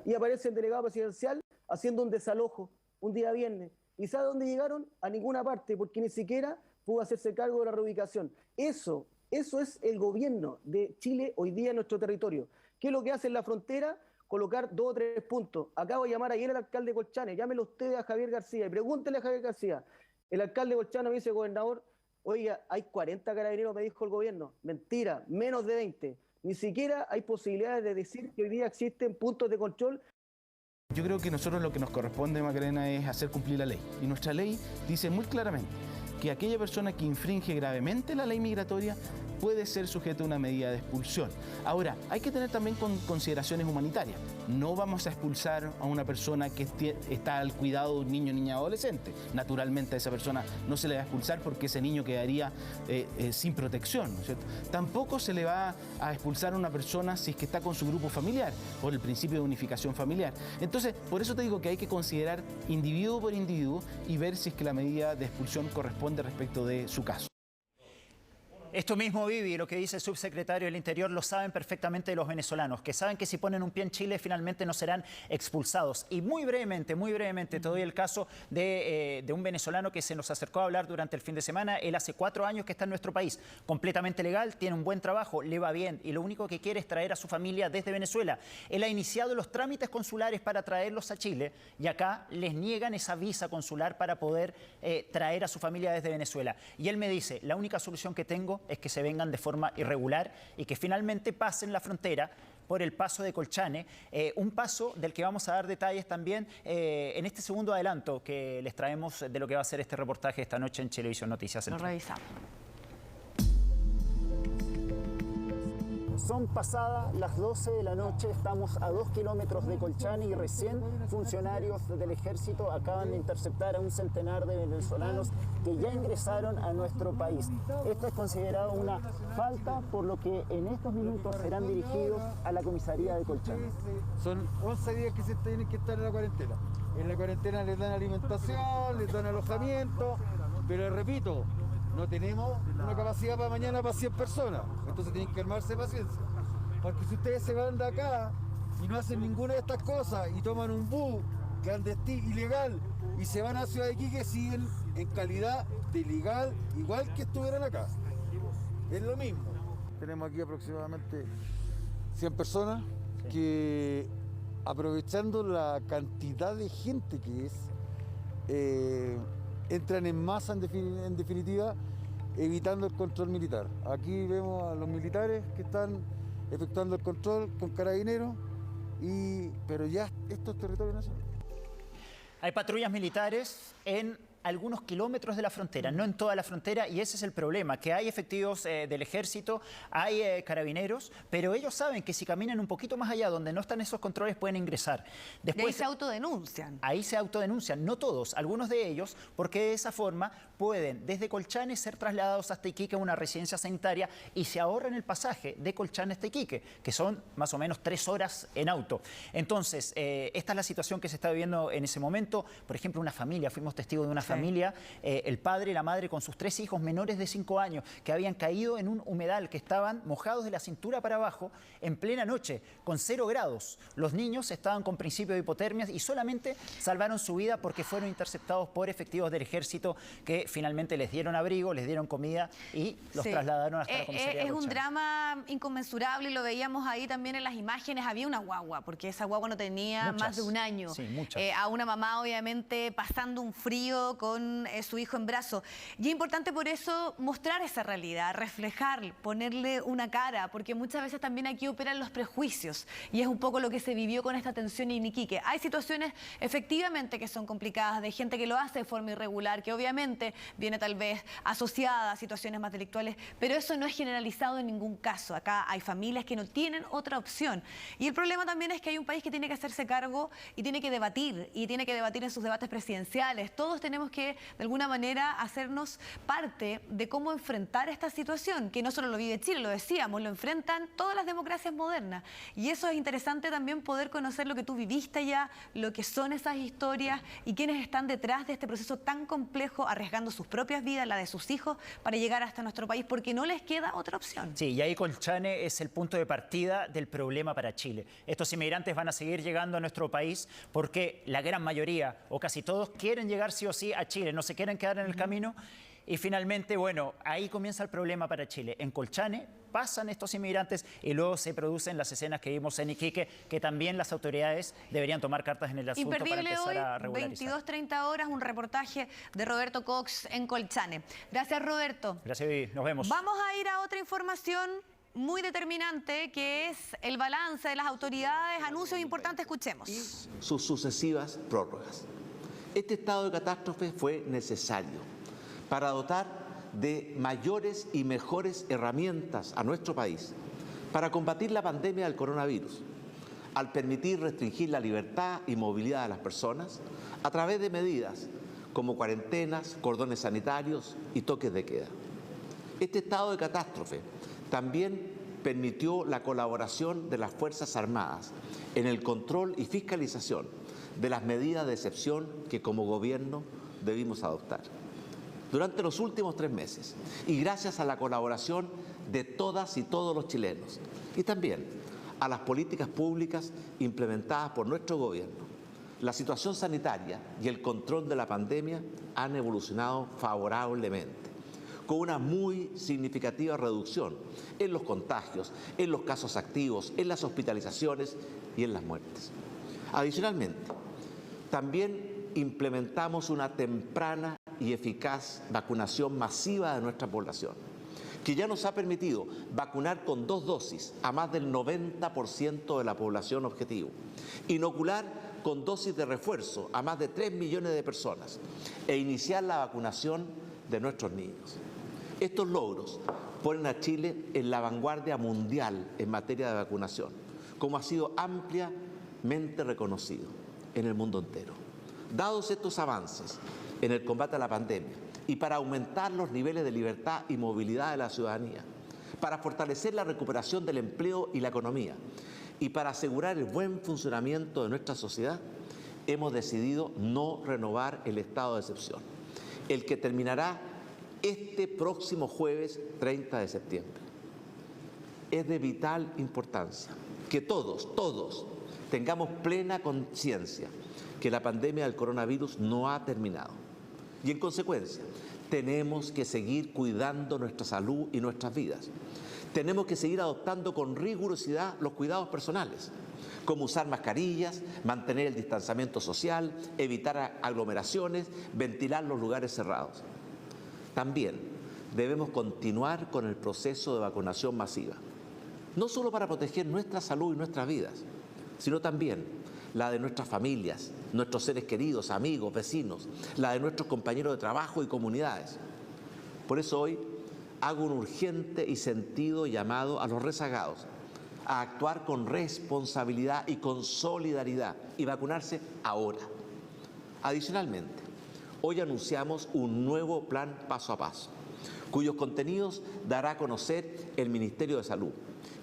Y aparece el delegado presidencial haciendo un desalojo un día viernes. ¿Y sabe dónde llegaron? A ninguna parte, porque ni siquiera pudo hacerse cargo de la reubicación. Eso es el gobierno de Chile hoy día en nuestro territorio. ¿Qué es lo que hace en la frontera? Colocar 2 o 3 puntos. Acabo de llamar ayer al alcalde de Colchane, llámelo usted a Javier García y pregúntele a Javier García. El alcalde de Colchane me dice, gobernador, oiga, hay 40 carabineros, me dijo el gobierno. Mentira, menos de 20. Ni siquiera hay posibilidades de decir que hoy día existen puntos de control. Yo creo que nosotros lo que nos corresponde, Macarena, es hacer cumplir la ley. Y nuestra ley dice muy claramente que aquella persona que infringe gravemente la ley migratoria puede ser sujeto a una medida de expulsión. Ahora, hay que tener también consideraciones humanitarias. No vamos a expulsar a una persona que está al cuidado de un niño, niña, adolescente. Naturalmente a esa persona no se le va a expulsar porque ese niño quedaría sin protección, ¿no es cierto? Tampoco se le va a expulsar a una persona si es que está con su grupo familiar, por el principio de unificación familiar. Entonces, por eso te digo que hay que considerar individuo por individuo y ver si es que la medida de expulsión corresponde respecto de su caso. Esto mismo, Vivi, lo que dice el subsecretario del Interior, lo saben perfectamente los venezolanos, que saben que si ponen un pie en Chile finalmente no serán expulsados. Y muy brevemente, te doy el caso de un venezolano que se nos acercó a hablar durante el fin de semana. Él hace 4 años que está en nuestro país, completamente legal, tiene un buen trabajo, le va bien y lo único que quiere es traer a su familia desde Venezuela. Él ha iniciado los trámites consulares para traerlos a Chile y acá les niegan esa visa consular para poder traer a su familia desde Venezuela. Y él me dice, la única solución que tengo es que se vengan de forma irregular y que finalmente pasen la frontera por el paso de Colchane, un paso del que vamos a dar detalles también en este segundo adelanto que les traemos de lo que va a ser este reportaje esta noche en Chilevisión Noticias. Lo revisamos. Son pasadas las 12 de la noche, estamos a 2 kilómetros de Colchane y recién funcionarios del ejército acaban de interceptar a un centenar de venezolanos que ya ingresaron a nuestro país. Esto es considerado una falta, por lo que en estos minutos serán dirigidos a la comisaría de Colchane. Son 11 días que se tienen que estar en la cuarentena. En la cuarentena les dan alimentación, les dan alojamiento, pero repito, no tenemos una capacidad para mañana para 100 personas, entonces tienen que armarse paciencia. Porque si ustedes se van de acá y no hacen ninguna de estas cosas y toman un bus clandestino, ilegal, y se van a Ciudad de Iquique, siguen en calidad de ilegal, igual que estuvieran acá. Es lo mismo. Tenemos aquí aproximadamente 100 personas que, aprovechando la cantidad de gente que es, entran en masa en definitiva, evitando el control militar. Aquí vemos a los militares que están efectuando el control con carabineros, pero ya esto es territorio nacional. Hay patrullas militares en algunos kilómetros de la frontera, no en toda la frontera, y ese es el problema, que hay efectivos del ejército, hay carabineros, pero ellos saben que si caminan un poquito más allá, donde no están esos controles, pueden ingresar. Después, ahí se autodenuncian. Ahí se autodenuncian, no todos, algunos de ellos, porque de esa forma pueden desde Colchane ser trasladados hasta Iquique a una residencia sanitaria y se ahorran el pasaje de Colchane hasta Iquique, que son más o menos 3 horas en auto. Entonces, esta es la situación que se está viviendo en ese momento. Por ejemplo, una familia, fuimos testigos de una familia, el padre y la madre con sus 3 hijos menores de 5 años que habían caído en un humedal, que estaban mojados de la cintura para abajo en plena noche, con 0 grados. Los niños estaban con principio de hipotermia y solamente salvaron su vida porque fueron interceptados por efectivos del ejército que finalmente les dieron abrigo, les dieron comida y los trasladaron hasta la comisaría de Es un Colchane. drama inconmensurable y lo veíamos ahí también en las imágenes. Había una guagua, porque esa guagua no tenía más de un año. Sí, muchas. A una mamá, obviamente, pasando un frío con su hijo en brazos. Y es importante por eso mostrar esa realidad, reflejar, ponerle una cara, porque muchas veces también aquí operan los prejuicios y es un poco lo que se vivió con esta tensión en Iquique. Hay situaciones efectivamente que son complicadas, de gente que lo hace de forma irregular, que obviamente viene tal vez asociada a situaciones más delictuales, pero eso no es generalizado en ningún caso. Acá hay familias que no tienen otra opción. Y el problema también es que hay un país que tiene que hacerse cargo y tiene que debatir en sus debates presidenciales. Todos tenemos que, de alguna manera, hacernos parte de cómo enfrentar esta situación, que no solo lo vive Chile, lo decíamos, lo enfrentan todas las democracias modernas. Y eso es interesante también poder conocer lo que tú viviste allá, lo que son esas historias y quiénes están detrás de este proceso tan complejo, arriesgando sus propias vidas, la de sus hijos, para llegar hasta nuestro país, porque no les queda otra opción. Sí, y ahí Colchane es el punto de partida del problema para Chile. Estos inmigrantes van a seguir llegando a nuestro país porque la gran mayoría, o casi todos, quieren llegar sí o sí a Chile, no se quieren quedar en el camino. Y finalmente, bueno, ahí comienza el problema para Chile. En Colchane pasan estos inmigrantes y luego se producen las escenas que vimos en Iquique, que también las autoridades deberían tomar cartas en el asunto para empezar a regularizar. 22:30 horas, un reportaje de Roberto Cox en Colchane. Gracias, Roberto. Gracias, Vivi. Nos vemos. Vamos a ir a otra información muy determinante, que es el balance de las autoridades. Anuncios importantes, escuchemos. Sus sucesivas prórrogas. Este estado de catástrofe fue necesario para dotar de mayores y mejores herramientas a nuestro país para combatir la pandemia del coronavirus, al permitir restringir la libertad y movilidad de las personas a través de medidas como cuarentenas, cordones sanitarios y toques de queda. Este estado de catástrofe también permitió la colaboración de las Fuerzas Armadas en el control y fiscalización de las medidas de excepción que como gobierno debimos adoptar. Durante los últimos 3 meses, y gracias a la colaboración de todas y todos los chilenos, y también a las políticas públicas implementadas por nuestro gobierno, la situación sanitaria y el control de la pandemia han evolucionado favorablemente, con una muy significativa reducción en los contagios, en los casos activos, en las hospitalizaciones y en las muertes. Adicionalmente, también implementamos una temprana y eficaz vacunación masiva de nuestra población, que ya nos ha permitido vacunar con 2 dosis a más del 90% de la población objetivo, inocular con dosis de refuerzo a más de 3 millones de personas e iniciar la vacunación de nuestros niños. Estos logros ponen a Chile en la vanguardia mundial en materia de vacunación, como ha sido ampliamente reconocido en el mundo entero. Dados estos avances en el combate a la pandemia y para aumentar los niveles de libertad y movilidad de la ciudadanía, para fortalecer la recuperación del empleo y la economía y para asegurar el buen funcionamiento de nuestra sociedad, hemos decidido no renovar el estado de excepción, el que terminará este próximo jueves 30 de septiembre. Es de vital importancia que todos tengamos plena conciencia que la pandemia del coronavirus no ha terminado. Y en consecuencia, tenemos que seguir cuidando nuestra salud y nuestras vidas. Tenemos que seguir adoptando con rigurosidad los cuidados personales, como usar mascarillas, mantener el distanciamiento social, evitar aglomeraciones, ventilar los lugares cerrados. También debemos continuar con el proceso de vacunación masiva, no solo para proteger nuestra salud y nuestras vidas, sino también la de nuestras familias, nuestros seres queridos, amigos, vecinos, la de nuestros compañeros de trabajo y comunidades. Por eso hoy hago un urgente y sentido llamado a los rezagados a actuar con responsabilidad y con solidaridad y vacunarse ahora. Adicionalmente, hoy anunciamos un nuevo plan paso a paso, cuyos contenidos dará a conocer el Ministerio de Salud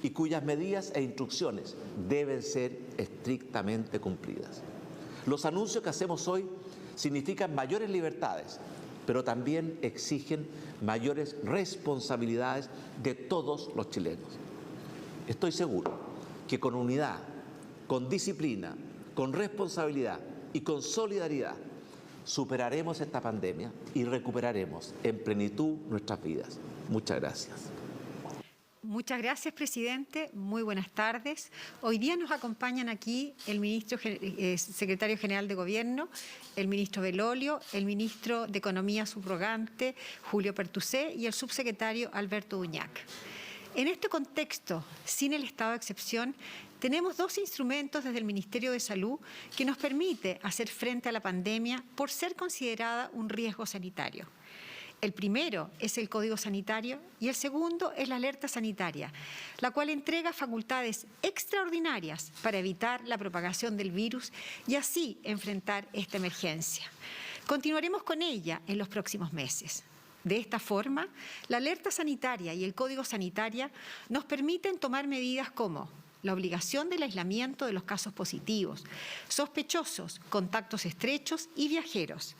y cuyas medidas e instrucciones deben ser estrictamente cumplidas. Los anuncios que hacemos hoy significan mayores libertades, pero también exigen mayores responsabilidades de todos los chilenos. Estoy seguro que con unidad, con disciplina, con responsabilidad y con solidaridad superaremos esta pandemia y recuperaremos en plenitud nuestras vidas. Muchas gracias. Muchas gracias, presidente. Muy buenas tardes. Hoy día nos acompañan aquí el ministro secretario general de Gobierno, el ministro Belolio, el ministro de Economía subrogante, Julio Pertusé, y el subsecretario Alberto Uñac. En este contexto, sin el estado de excepción, tenemos dos instrumentos desde el Ministerio de Salud que nos permite hacer frente a la pandemia por ser considerada un riesgo sanitario. El primero es el Código Sanitario y el segundo es la alerta sanitaria, la cual entrega facultades extraordinarias para evitar la propagación del virus y así enfrentar esta emergencia. Continuaremos con ella en los próximos meses. De esta forma, la alerta sanitaria y el Código Sanitario nos permiten tomar medidas como la obligación del aislamiento de los casos positivos, sospechosos, contactos estrechos y viajeros,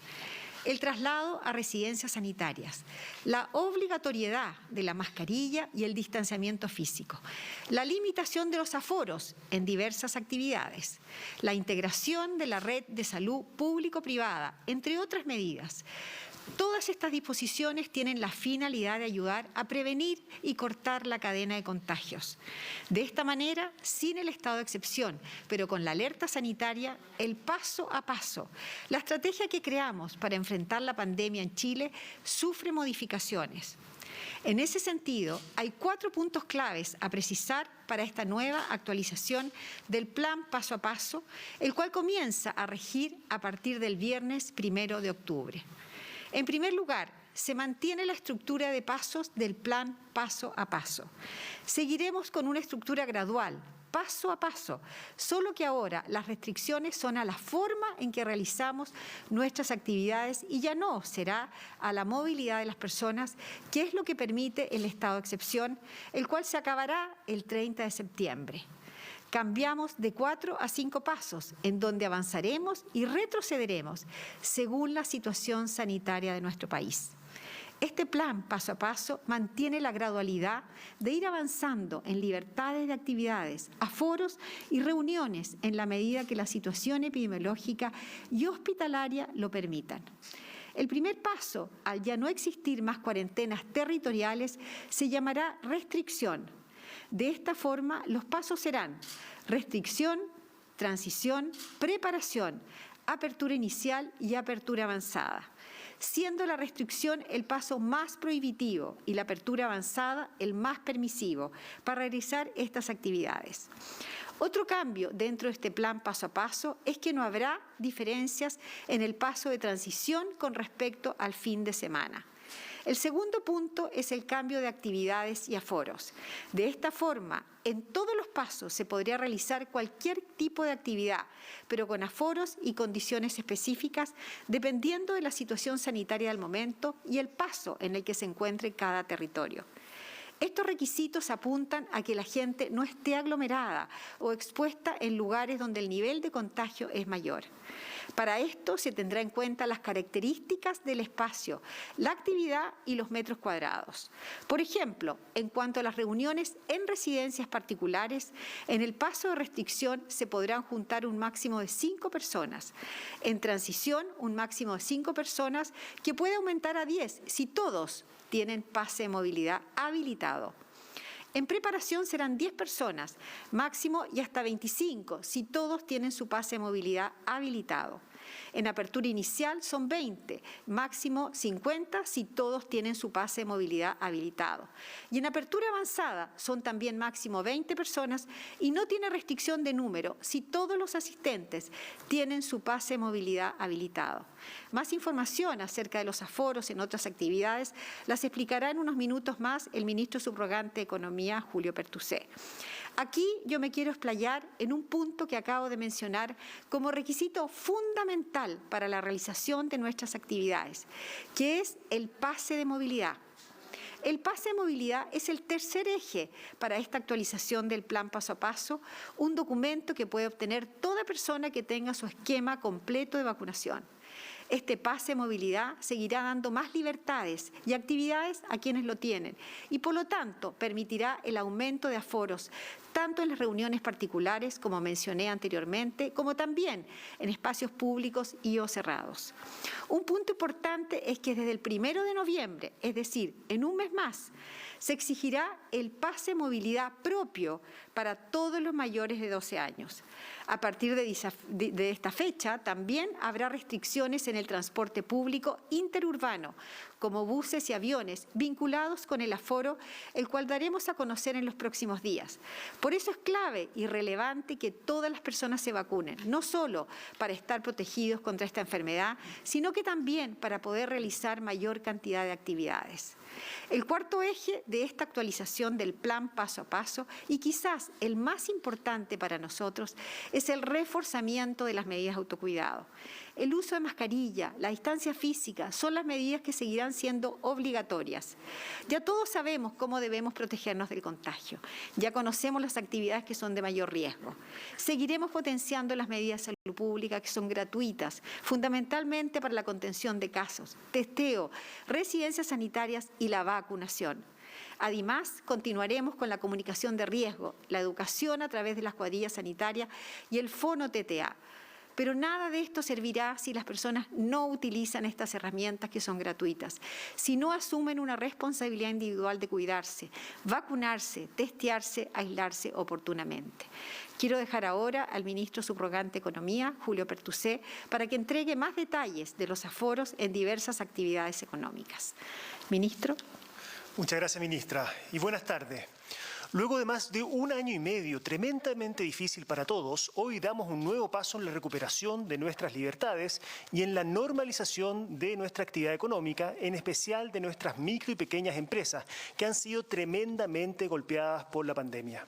el traslado a residencias sanitarias, la obligatoriedad de la mascarilla y el distanciamiento físico, la limitación de los aforos en diversas actividades, la integración de la red de salud público-privada, entre otras medidas. Todas estas disposiciones tienen la finalidad de ayudar a prevenir y cortar la cadena de contagios. De esta manera, sin el estado de excepción, pero con la alerta sanitaria, el paso a paso, la estrategia que creamos para enfrentar la pandemia en Chile sufre modificaciones. En ese sentido, hay 4 puntos claves a precisar para esta nueva actualización del plan paso a paso, el cual comienza a regir a partir del viernes 1 de octubre. En primer lugar, se mantiene la estructura de pasos del plan paso a paso. Seguiremos con una estructura gradual, paso a paso, solo que ahora las restricciones son a la forma en que realizamos nuestras actividades y ya no será a la movilidad de las personas, que es lo que permite el estado de excepción, el cual se acabará el 30 de septiembre. Cambiamos de 4 a 5 pasos, en donde avanzaremos y retrocederemos según la situación sanitaria de nuestro país. Este plan paso a paso mantiene la gradualidad de ir avanzando en libertades de actividades, aforos y reuniones en la medida que la situación epidemiológica y hospitalaria lo permitan. El primer paso, al ya no existir más cuarentenas territoriales, se llamará restricción. De esta forma, los pasos serán restricción, transición, preparación, apertura inicial y apertura avanzada, siendo la restricción el paso más prohibitivo y la apertura avanzada el más permisivo para realizar estas actividades. Otro cambio dentro de este plan paso a paso es que no habrá diferencias en el paso de transición con respecto al fin de semana. El segundo punto es el cambio de actividades y aforos. De esta forma, en todos los pasos se podría realizar cualquier tipo de actividad, pero con aforos y condiciones específicas dependiendo de la situación sanitaria del momento y el paso en el que se encuentre cada territorio. Estos requisitos apuntan a que la gente no esté aglomerada o expuesta en lugares donde el nivel de contagio es mayor. Para esto se tendrá en cuenta las características del espacio, la actividad y los metros cuadrados. Por ejemplo, en cuanto a las reuniones en residencias particulares, en el paso de restricción se podrán juntar un máximo de 5 personas. En transición, un máximo de 5 personas que puede aumentar a 10 si todos tienen pase de movilidad habilitado. En preparación serán 10 personas, máximo y hasta 25, si todos tienen su pase de movilidad habilitado. En apertura inicial son 20, máximo 50 si todos tienen su pase de movilidad habilitado. Y en apertura avanzada son también máximo 20 personas y no tiene restricción de número si todos los asistentes tienen su pase de movilidad habilitado. Más información acerca de los aforos en otras actividades las explicará en unos minutos más el ministro subrogante de Economía, Julio Pertusé. Aquí yo me quiero explayar en un punto que acabo de mencionar como requisito fundamental para la realización de nuestras actividades, que es el pase de movilidad. El pase de movilidad es el tercer eje para esta actualización del plan paso a paso, un documento que puede obtener toda persona que tenga su esquema completo de vacunación. Este pase de movilidad seguirá dando más libertades y actividades a quienes lo tienen y, por lo tanto, permitirá el aumento de aforos tanto en las reuniones particulares, como mencioné anteriormente, como también en espacios públicos y o cerrados. Un punto importante es que desde el 1 de noviembre, es decir, en un mes más, se exigirá el pase movilidad propio para todos los mayores de 12 años. A partir de esta fecha, también habrá restricciones en el transporte público interurbano, como buses y aviones, vinculados con el aforo, el cual daremos a conocer en los próximos días. Por eso es clave y relevante que todas las personas se vacunen, no solo para estar protegidos contra esta enfermedad, sino que también para poder realizar mayor cantidad de actividades. El cuarto eje de esta actualización del plan paso a paso, y quizás el más importante para nosotros, es el reforzamiento de las medidas de autocuidado. El uso de mascarilla, la distancia física, son las medidas que seguirán siendo obligatorias. Ya todos sabemos cómo debemos protegernos del contagio. Ya conocemos las actividades que son de mayor riesgo. Seguiremos potenciando las medidas de salud pública que son gratuitas, fundamentalmente para la contención de casos, testeo, residencias sanitarias y la vacunación. Además, continuaremos con la comunicación de riesgo, la educación a través de las cuadrillas sanitarias y el Fono TTA. Pero nada de esto servirá si las personas no utilizan estas herramientas que son gratuitas, si no asumen una responsabilidad individual de cuidarse, vacunarse, testearse, aislarse oportunamente. Quiero dejar ahora al ministro subrogante de Economía, Julio Pertusé, para que entregue más detalles de los aforos en diversas actividades económicas. Ministro. Muchas gracias, ministra, y buenas tardes. Luego de más de un año y medio tremendamente difícil para todos, hoy damos un nuevo paso en la recuperación de nuestras libertades y en la normalización de nuestra actividad económica, en especial de nuestras micro y pequeñas empresas, que han sido tremendamente golpeadas por la pandemia.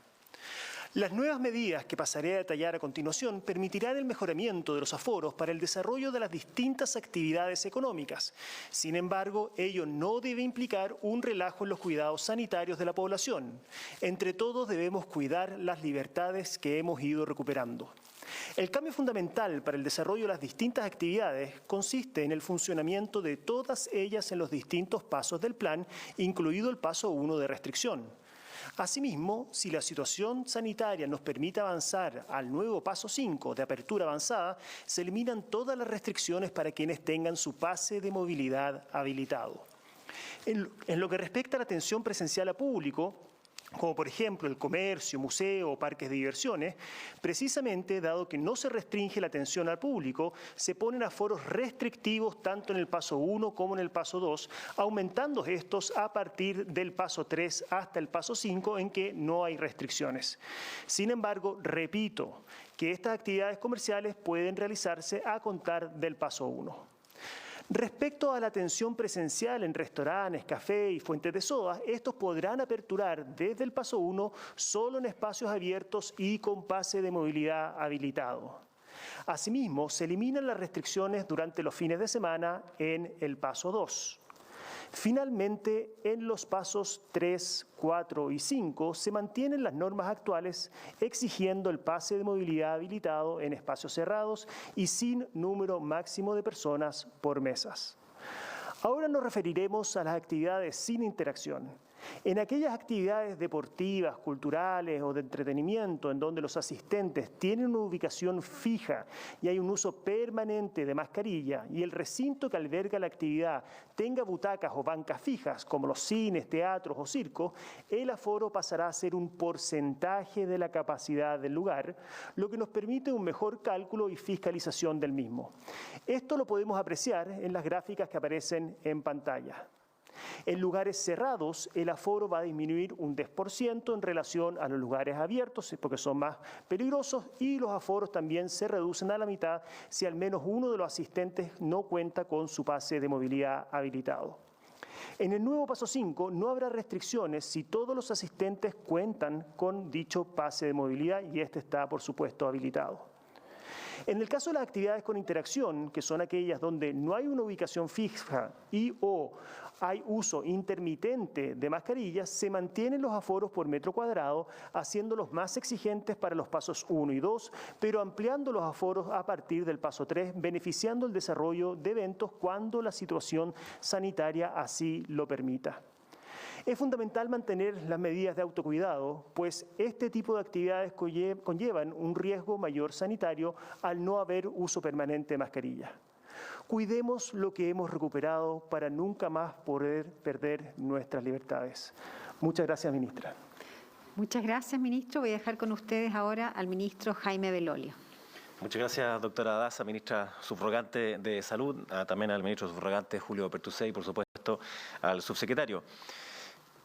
Las nuevas medidas que pasaré a detallar a continuación permitirán el mejoramiento de los aforos para el desarrollo de las distintas actividades económicas. Sin embargo, ello no debe implicar un relajo en los cuidados sanitarios de la población. Entre todos debemos cuidar las libertades que hemos ido recuperando. El cambio fundamental para el desarrollo de las distintas actividades consiste en el funcionamiento de todas ellas en los distintos pasos del plan, incluido el paso 1 de restricción. Asimismo, si la situación sanitaria nos permite avanzar al nuevo paso 5 de apertura avanzada, se eliminan todas las restricciones para quienes tengan su pase de movilidad habilitado. En lo que respecta a la atención presencial a público, como por ejemplo el comercio, museo o parques de diversiones, precisamente dado que no se restringe la atención al público, se ponen aforos restrictivos tanto en el paso 1 como en el paso 2, aumentando estos a partir del paso 3 hasta el paso 5 en que no hay restricciones. Sin embargo, repito que estas actividades comerciales pueden realizarse a contar del paso 1. Respecto a la atención presencial en restaurantes, cafés y fuentes de soda, estos podrán aperturar desde el paso 1 solo en espacios abiertos y con pase de movilidad habilitado. Asimismo, se eliminan las restricciones durante los fines de semana en el paso 2. Finalmente, en los pasos 3, 4 y 5 se mantienen las normas actuales exigiendo el pase de movilidad habilitado en espacios cerrados y sin número máximo de personas por mesas. Ahora nos referiremos a las actividades sin interacción. En aquellas actividades deportivas, culturales o de entretenimiento en donde los asistentes tienen una ubicación fija y hay un uso permanente de mascarilla y el recinto que alberga la actividad tenga butacas o bancas fijas como los cines, teatros o circos, el aforo pasará a ser un porcentaje de la capacidad del lugar, lo que nos permite un mejor cálculo y fiscalización del mismo. Esto lo podemos apreciar en las gráficas que aparecen en pantalla. En lugares cerrados, el aforo va a disminuir un 10% en relación a los lugares abiertos, porque son más peligrosos, y los aforos también se reducen a la mitad si al menos uno de los asistentes no cuenta con su pase de movilidad habilitado. En el nuevo paso 5 no habrá restricciones si todos los asistentes cuentan con dicho pase de movilidad y este está, por supuesto, habilitado. En el caso de las actividades con interacción, que son aquellas donde no hay una ubicación fija y o hay uso intermitente de mascarillas, se mantienen los aforos por metro cuadrado, haciéndolos más exigentes para los pasos 1 y 2, pero ampliando los aforos a partir del paso 3, beneficiando el desarrollo de eventos cuando la situación sanitaria así lo permita. Es fundamental mantener las medidas de autocuidado, pues este tipo de actividades conllevan un riesgo mayor sanitario al no haber uso permanente de mascarilla. Cuidemos lo que hemos recuperado para nunca más poder perder nuestras libertades. Muchas gracias, ministra. Muchas gracias, ministro. Voy a dejar con ustedes ahora al ministro Jaime Belolio. Muchas gracias, doctora Daza, ministra subrogante de Salud, también al ministro subrogante Julio Pertusé y, por supuesto, al subsecretario.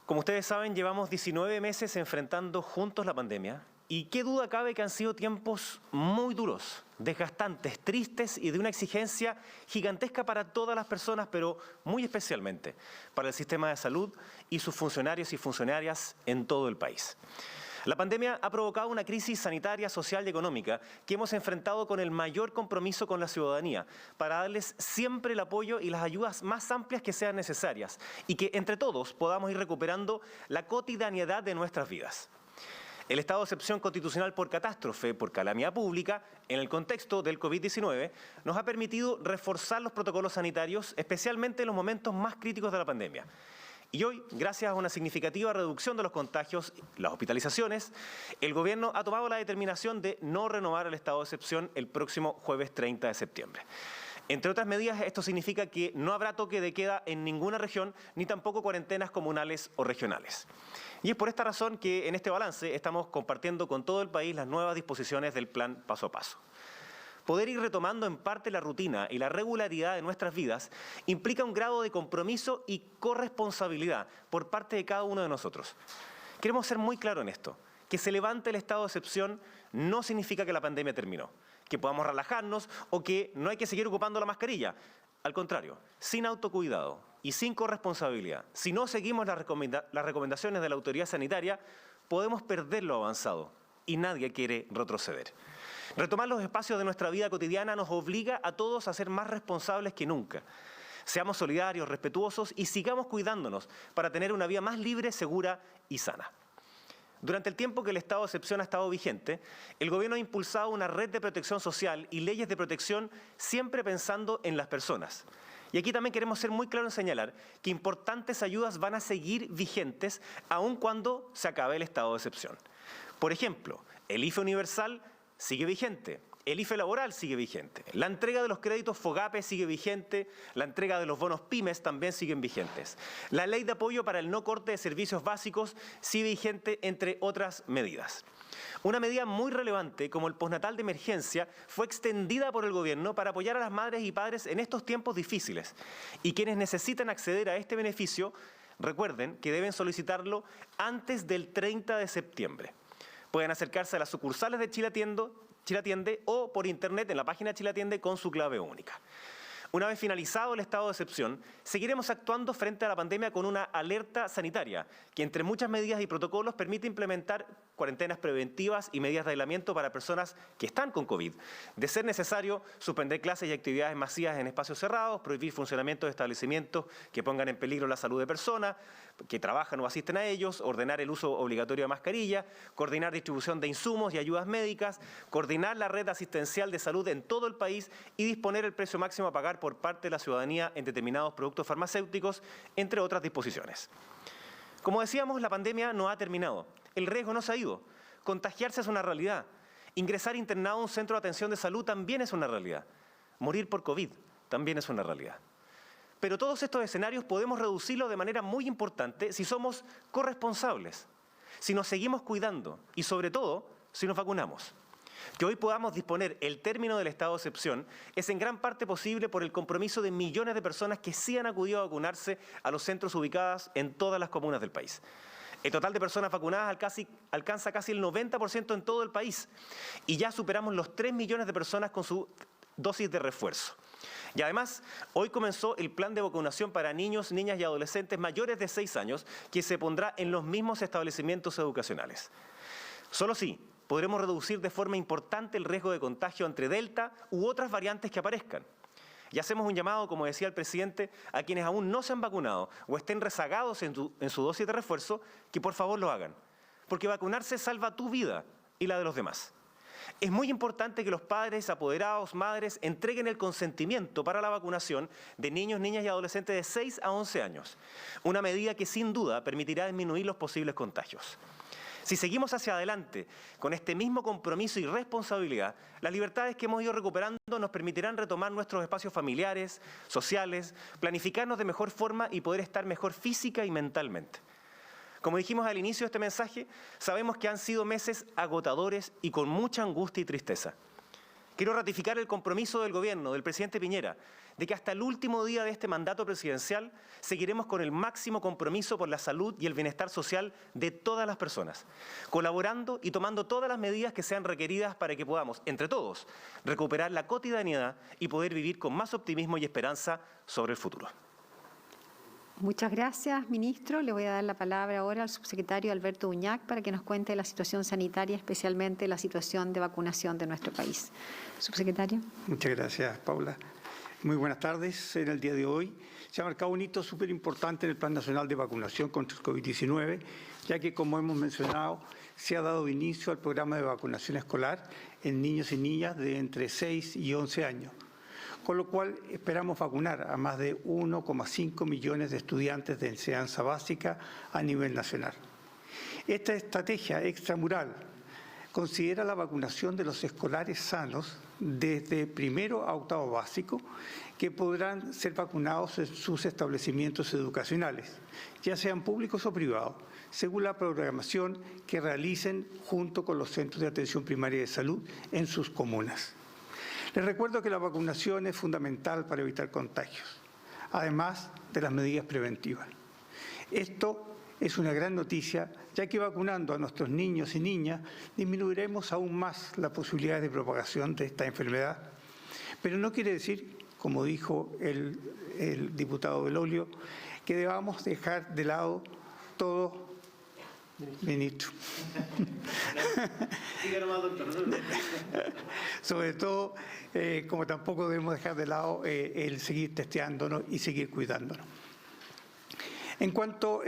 Como ustedes saben, llevamos 19 meses enfrentando juntos la pandemia y qué duda cabe que han sido tiempos muy duros, desgastantes, tristes y de una exigencia gigantesca para todas las personas, pero muy especialmente para el sistema de salud y sus funcionarios y funcionarias en todo el país. La pandemia ha provocado una crisis sanitaria, social y económica que hemos enfrentado con el mayor compromiso con la ciudadanía para darles siempre el apoyo y las ayudas más amplias que sean necesarias y que entre todos podamos ir recuperando la cotidianidad de nuestras vidas. El estado de excepción constitucional por catástrofe, por calamidad pública, en el contexto del COVID-19, nos ha permitido reforzar los protocolos sanitarios, especialmente en los momentos más críticos de la pandemia. Y hoy, gracias a una significativa reducción de los contagios, las hospitalizaciones, el Gobierno ha tomado la determinación de no renovar el estado de excepción el próximo jueves 30 de septiembre. Entre otras medidas, esto significa que no habrá toque de queda en ninguna región, ni tampoco cuarentenas comunales o regionales. Y es por esta razón que en este balance estamos compartiendo con todo el país las nuevas disposiciones del plan paso a paso. Poder ir retomando en parte la rutina y la regularidad de nuestras vidas implica un grado de compromiso y corresponsabilidad por parte de cada uno de nosotros. Queremos ser muy claros en esto. Que se levante el estado de excepción no significa que la pandemia terminó, que podamos relajarnos o que no hay que seguir ocupando la mascarilla. Al contrario, sin autocuidado y sin corresponsabilidad, si no seguimos las recomendaciones de la autoridad sanitaria, podemos perder lo avanzado y nadie quiere retroceder. Retomar los espacios de nuestra vida cotidiana nos obliga a todos a ser más responsables que nunca. Seamos solidarios, respetuosos y sigamos cuidándonos para tener una vida más libre, segura y sana. Durante el tiempo que el estado de excepción ha estado vigente, el Gobierno ha impulsado una red de protección social y leyes de protección siempre pensando en las personas. Y aquí también queremos ser muy claros en señalar que importantes ayudas van a seguir vigentes aun cuando se acabe el estado de excepción. Por ejemplo, el IFE universal sigue vigente, el IFE laboral sigue vigente, la entrega de los créditos FOGAPE sigue vigente, la entrega de los bonos pymes también siguen vigentes. La ley de apoyo para el no corte de servicios básicos sigue vigente, entre otras medidas. Una medida muy relevante, como el postnatal de emergencia, fue extendida por el Gobierno para apoyar a las madres y padres en estos tiempos difíciles. Y quienes necesitan acceder a este beneficio, recuerden que deben solicitarlo antes del 30 de septiembre. Pueden acercarse a las sucursales de Chile Atiende o por internet en la página Chile Atiende con su clave única. Una vez finalizado el estado de excepción, seguiremos actuando frente a la pandemia con una alerta sanitaria que, entre muchas medidas y protocolos, permite implementar cuarentenas preventivas y medidas de aislamiento para personas que están con COVID. De ser necesario, suspender clases y actividades masivas en espacios cerrados, prohibir funcionamiento de establecimientos que pongan en peligro la salud de personas que trabajan o asisten a ellos, ordenar el uso obligatorio de mascarilla, coordinar distribución de insumos y ayudas médicas, coordinar la red asistencial de salud en todo el país y disponer el precio máximo a pagar por parte de la ciudadanía en determinados productos farmacéuticos, entre otras disposiciones. Como decíamos, la pandemia no ha terminado. El riesgo no se ha ido. Contagiarse es una realidad. Ingresar internado a un centro de atención de salud también es una realidad. Morir por COVID también es una realidad. Pero todos estos escenarios podemos reducirlos de manera muy importante si somos corresponsables, si nos seguimos cuidando y, sobre todo, si nos vacunamos. Que hoy podamos disponer el término del estado de excepción es en gran parte posible por el compromiso de millones de personas que sí han acudido a vacunarse a los centros ubicados en todas las comunas del país. El total de personas vacunadas alcanza casi el 90% en todo el país y ya superamos los 3 millones de personas con su dosis de refuerzo. Y además, hoy comenzó el plan de vacunación para niños, niñas y adolescentes mayores de 6 años que se pondrá en los mismos establecimientos educacionales. Solo así podremos reducir de forma importante el riesgo de contagio entre Delta u otras variantes que aparezcan. Y hacemos un llamado, como decía el presidente, a quienes aún no se han vacunado o estén rezagados en su dosis de refuerzo, que por favor lo hagan. Porque vacunarse salva tu vida y la de los demás. Es muy importante que los padres, apoderados, madres, entreguen el consentimiento para la vacunación de niños, niñas y adolescentes de 6 a 11 años, una medida que sin duda permitirá disminuir los posibles contagios. Si seguimos hacia adelante con este mismo compromiso y responsabilidad, las libertades que hemos ido recuperando nos permitirán retomar nuestros espacios familiares, sociales, planificarnos de mejor forma y poder estar mejor física y mentalmente. Como dijimos al inicio de este mensaje, sabemos que han sido meses agotadores y con mucha angustia y tristeza. Quiero ratificar el compromiso del Gobierno, del presidente Piñera, de que hasta el último día de este mandato presidencial seguiremos con el máximo compromiso por la salud y el bienestar social de todas las personas, colaborando y tomando todas las medidas que sean requeridas para que podamos, entre todos, recuperar la cotidianidad y poder vivir con más optimismo y esperanza sobre el futuro. Muchas gracias, ministro. Le voy a dar la palabra ahora al subsecretario Alberto Uñac para que nos cuente la situación sanitaria, especialmente la situación de vacunación de nuestro país. Subsecretario. Muchas gracias, Paula. Muy buenas tardes. En el día de hoy se ha marcado un hito súper importante en el Plan Nacional de Vacunación contra el COVID-19, ya que, como hemos mencionado, se ha dado inicio al programa de vacunación escolar en niños y niñas de entre 6 y 11 años. Con lo cual esperamos vacunar a más de 1,5 millones de estudiantes de enseñanza básica a nivel nacional. Esta estrategia extramural considera la vacunación de los escolares sanos desde primero a octavo básico, que podrán ser vacunados en sus establecimientos educacionales, ya sean públicos o privados, según la programación que realicen junto con los centros de atención primaria de salud en sus comunas. Les recuerdo que la vacunación es fundamental para evitar contagios, además de las medidas preventivas. Esto es una gran noticia, ya que vacunando a nuestros niños y niñas disminuiremos aún más la posibilidad de propagación de esta enfermedad. Pero no quiere decir, como dijo el diputado Belolio, que debamos dejar de lado todo. Ministro. Sobre todo, como tampoco debemos dejar de lado el seguir testeándonos y seguir cuidándonos. En cuanto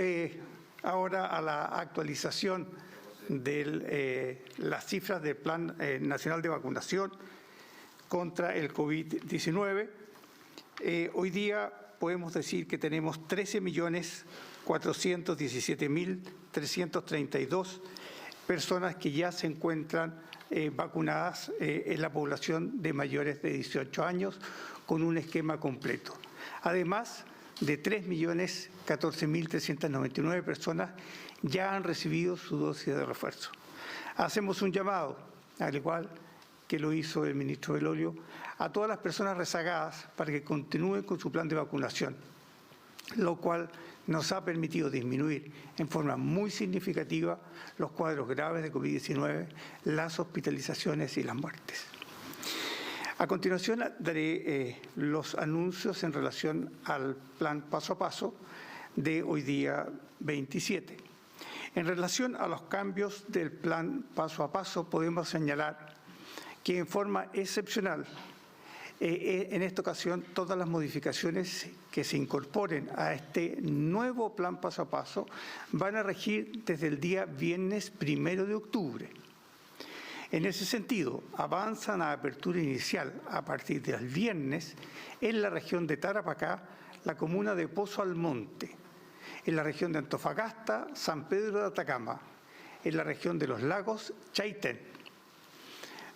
ahora a la actualización de las cifras del Plan Nacional de Vacunación contra el COVID-19, hoy día podemos decir que tenemos 13.417.332 personas que ya se encuentran vacunadas en la población de mayores de 18 años con un esquema completo. Además de 3.014.399 personas ya han recibido su dosis de refuerzo. Hacemos un llamado, al igual que lo hizo el ministro Belolio, a todas las personas rezagadas para que continúen con su plan de vacunación, lo cual nos ha permitido disminuir en forma muy significativa los cuadros graves de COVID-19, las hospitalizaciones y las muertes. A continuación daré los anuncios en relación al plan paso a paso de hoy día 27. En relación a los cambios del plan paso a paso, podemos señalar que en forma excepcional, en esta ocasión, todas las modificaciones que se incorporen a este nuevo plan paso a paso van a regir desde el día viernes 1 de octubre. En ese sentido, avanzan a apertura inicial a partir del viernes en la región de Tarapacá, la comuna de Pozo Almonte, en la región de Antofagasta, San Pedro de Atacama, en la región de Los Lagos, Chaitén.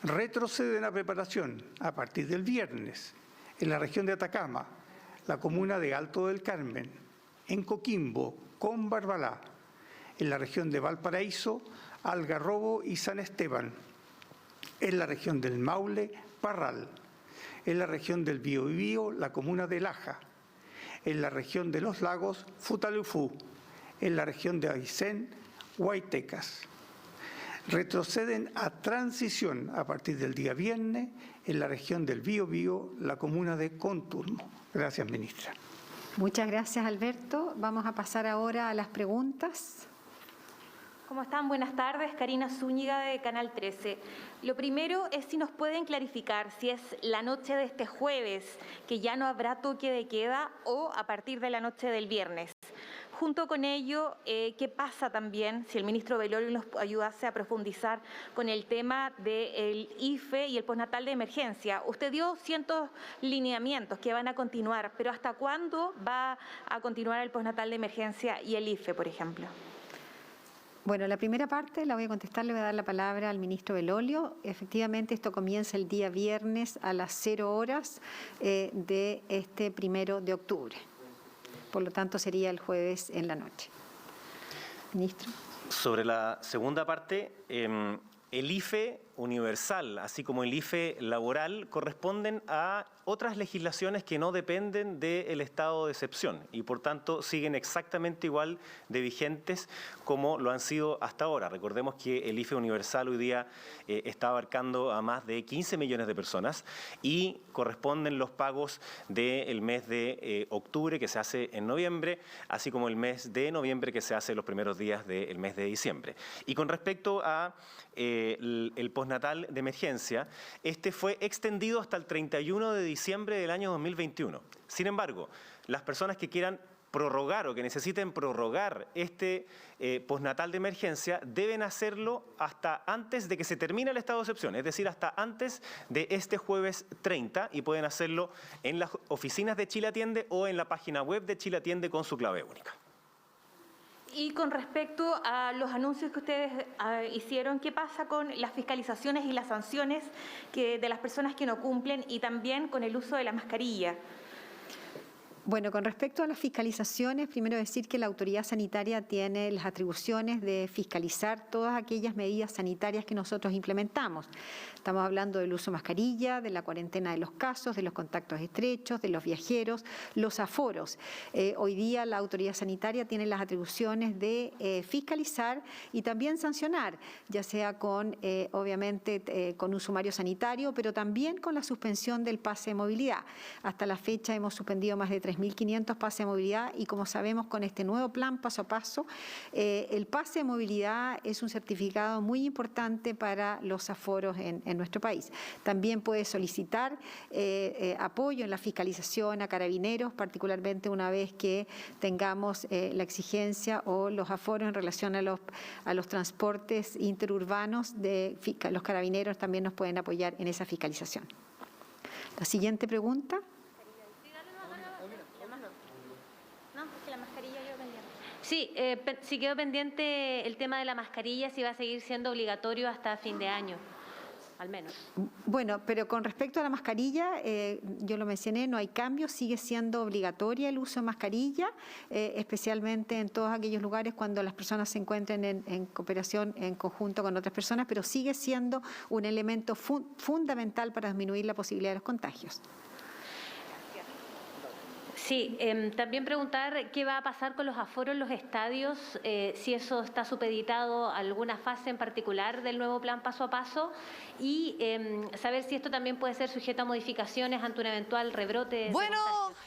Retrocede en la preparación a partir del viernes en la región de Atacama, la comuna de Alto del Carmen, en Coquimbo, con Barbalá, en la región de Valparaíso, Algarrobo y San Esteban, en la región del Maule, Parral, en la región del Biobío, la comuna de Laja, en la región de Los Lagos, Futalufú, en la región de Aysén, Huaytecas. Retroceden a transición a partir del día viernes en la región del Biobío, la comuna de Conturmo. Gracias, ministra. Muchas gracias, Alberto. Vamos a pasar ahora a las preguntas. ¿Cómo están? Buenas tardes. Karina Zúñiga de Canal 13. Lo primero es si nos pueden clarificar si es la noche de este jueves, que ya no habrá toque de queda, o a partir de la noche del viernes. junto con ello, ¿qué pasa también, si el ministro Velorio nos ayudase a profundizar con el tema del IFE y el postnatal de emergencia? Usted dio cientos lineamientos que van a continuar, pero ¿hasta cuándo va a continuar el postnatal de emergencia y el IFE, por ejemplo? Bueno, la primera parte la voy a contestar, le voy a dar la palabra al ministro Velorio. Efectivamente, esto comienza el día viernes a las 0 horas de este 1 de octubre. Por lo tanto, sería el jueves en la noche. Ministro. Sobre la segunda parte, el IFE universal, así como el IFE laboral, corresponden a otras legislaciones que no dependen del estado de excepción y por tanto siguen exactamente igual de vigentes como lo han sido hasta ahora. Recordemos que el IFE universal hoy día está abarcando a más de 15 millones de personas y corresponden los pagos del mes de octubre, que se hace en noviembre, así como el mes de noviembre, que se hace los primeros días del mes de diciembre. Y con respecto a el postnatal de emergencia, este fue extendido hasta el 31 de diciembre del año 2021. Sin embargo, las personas que quieran prorrogar o que necesiten prorrogar este postnatal de emergencia deben hacerlo hasta antes de que se termine el estado de excepción, es decir, hasta antes de este jueves 30, y pueden hacerlo en las oficinas de Chile Atiende o en la página web de Chile Atiende con su clave única. Y con respecto a los anuncios que ustedes hicieron, ¿qué pasa con las fiscalizaciones y las sanciones de las personas que no cumplen y también con el uso de la mascarilla? Bueno, con respecto a las fiscalizaciones, primero decir que la autoridad sanitaria tiene las atribuciones de fiscalizar todas aquellas medidas sanitarias que nosotros implementamos. Estamos hablando del uso de mascarilla, de la cuarentena de los casos, de los contactos estrechos, de los viajeros, los aforos. Hoy día la autoridad sanitaria tiene las atribuciones de fiscalizar y también sancionar, ya sea con, obviamente, con un sumario sanitario, pero también con la suspensión del pase de movilidad. Hasta la fecha hemos suspendido más de 3.500 pases de movilidad y, como sabemos, con este nuevo plan paso a paso, el pase de movilidad es un certificado muy importante para los aforos en nuestro país. También puede solicitar apoyo en la fiscalización a carabineros, particularmente una vez que tengamos la exigencia o los aforos en relación a los transportes interurbanos. Los carabineros también nos pueden apoyar en esa fiscalización. La siguiente pregunta. Sí, si quedó pendiente el tema de la mascarilla, si va a seguir siendo obligatorio hasta fin de año, al menos. Bueno, pero con respecto a la mascarilla, yo lo mencioné, no hay cambio, sigue siendo obligatoria el uso de mascarilla, especialmente en todos aquellos lugares cuando las personas se encuentren en cooperación, en conjunto con otras personas, pero sigue siendo un elemento fundamental para disminuir la posibilidad de los contagios. Sí, también preguntar qué va a pasar con los aforos en los estadios, si eso está supeditado a alguna fase en particular del nuevo plan paso a paso y saber si esto también puede ser sujeto a modificaciones ante un eventual rebrote. Bueno,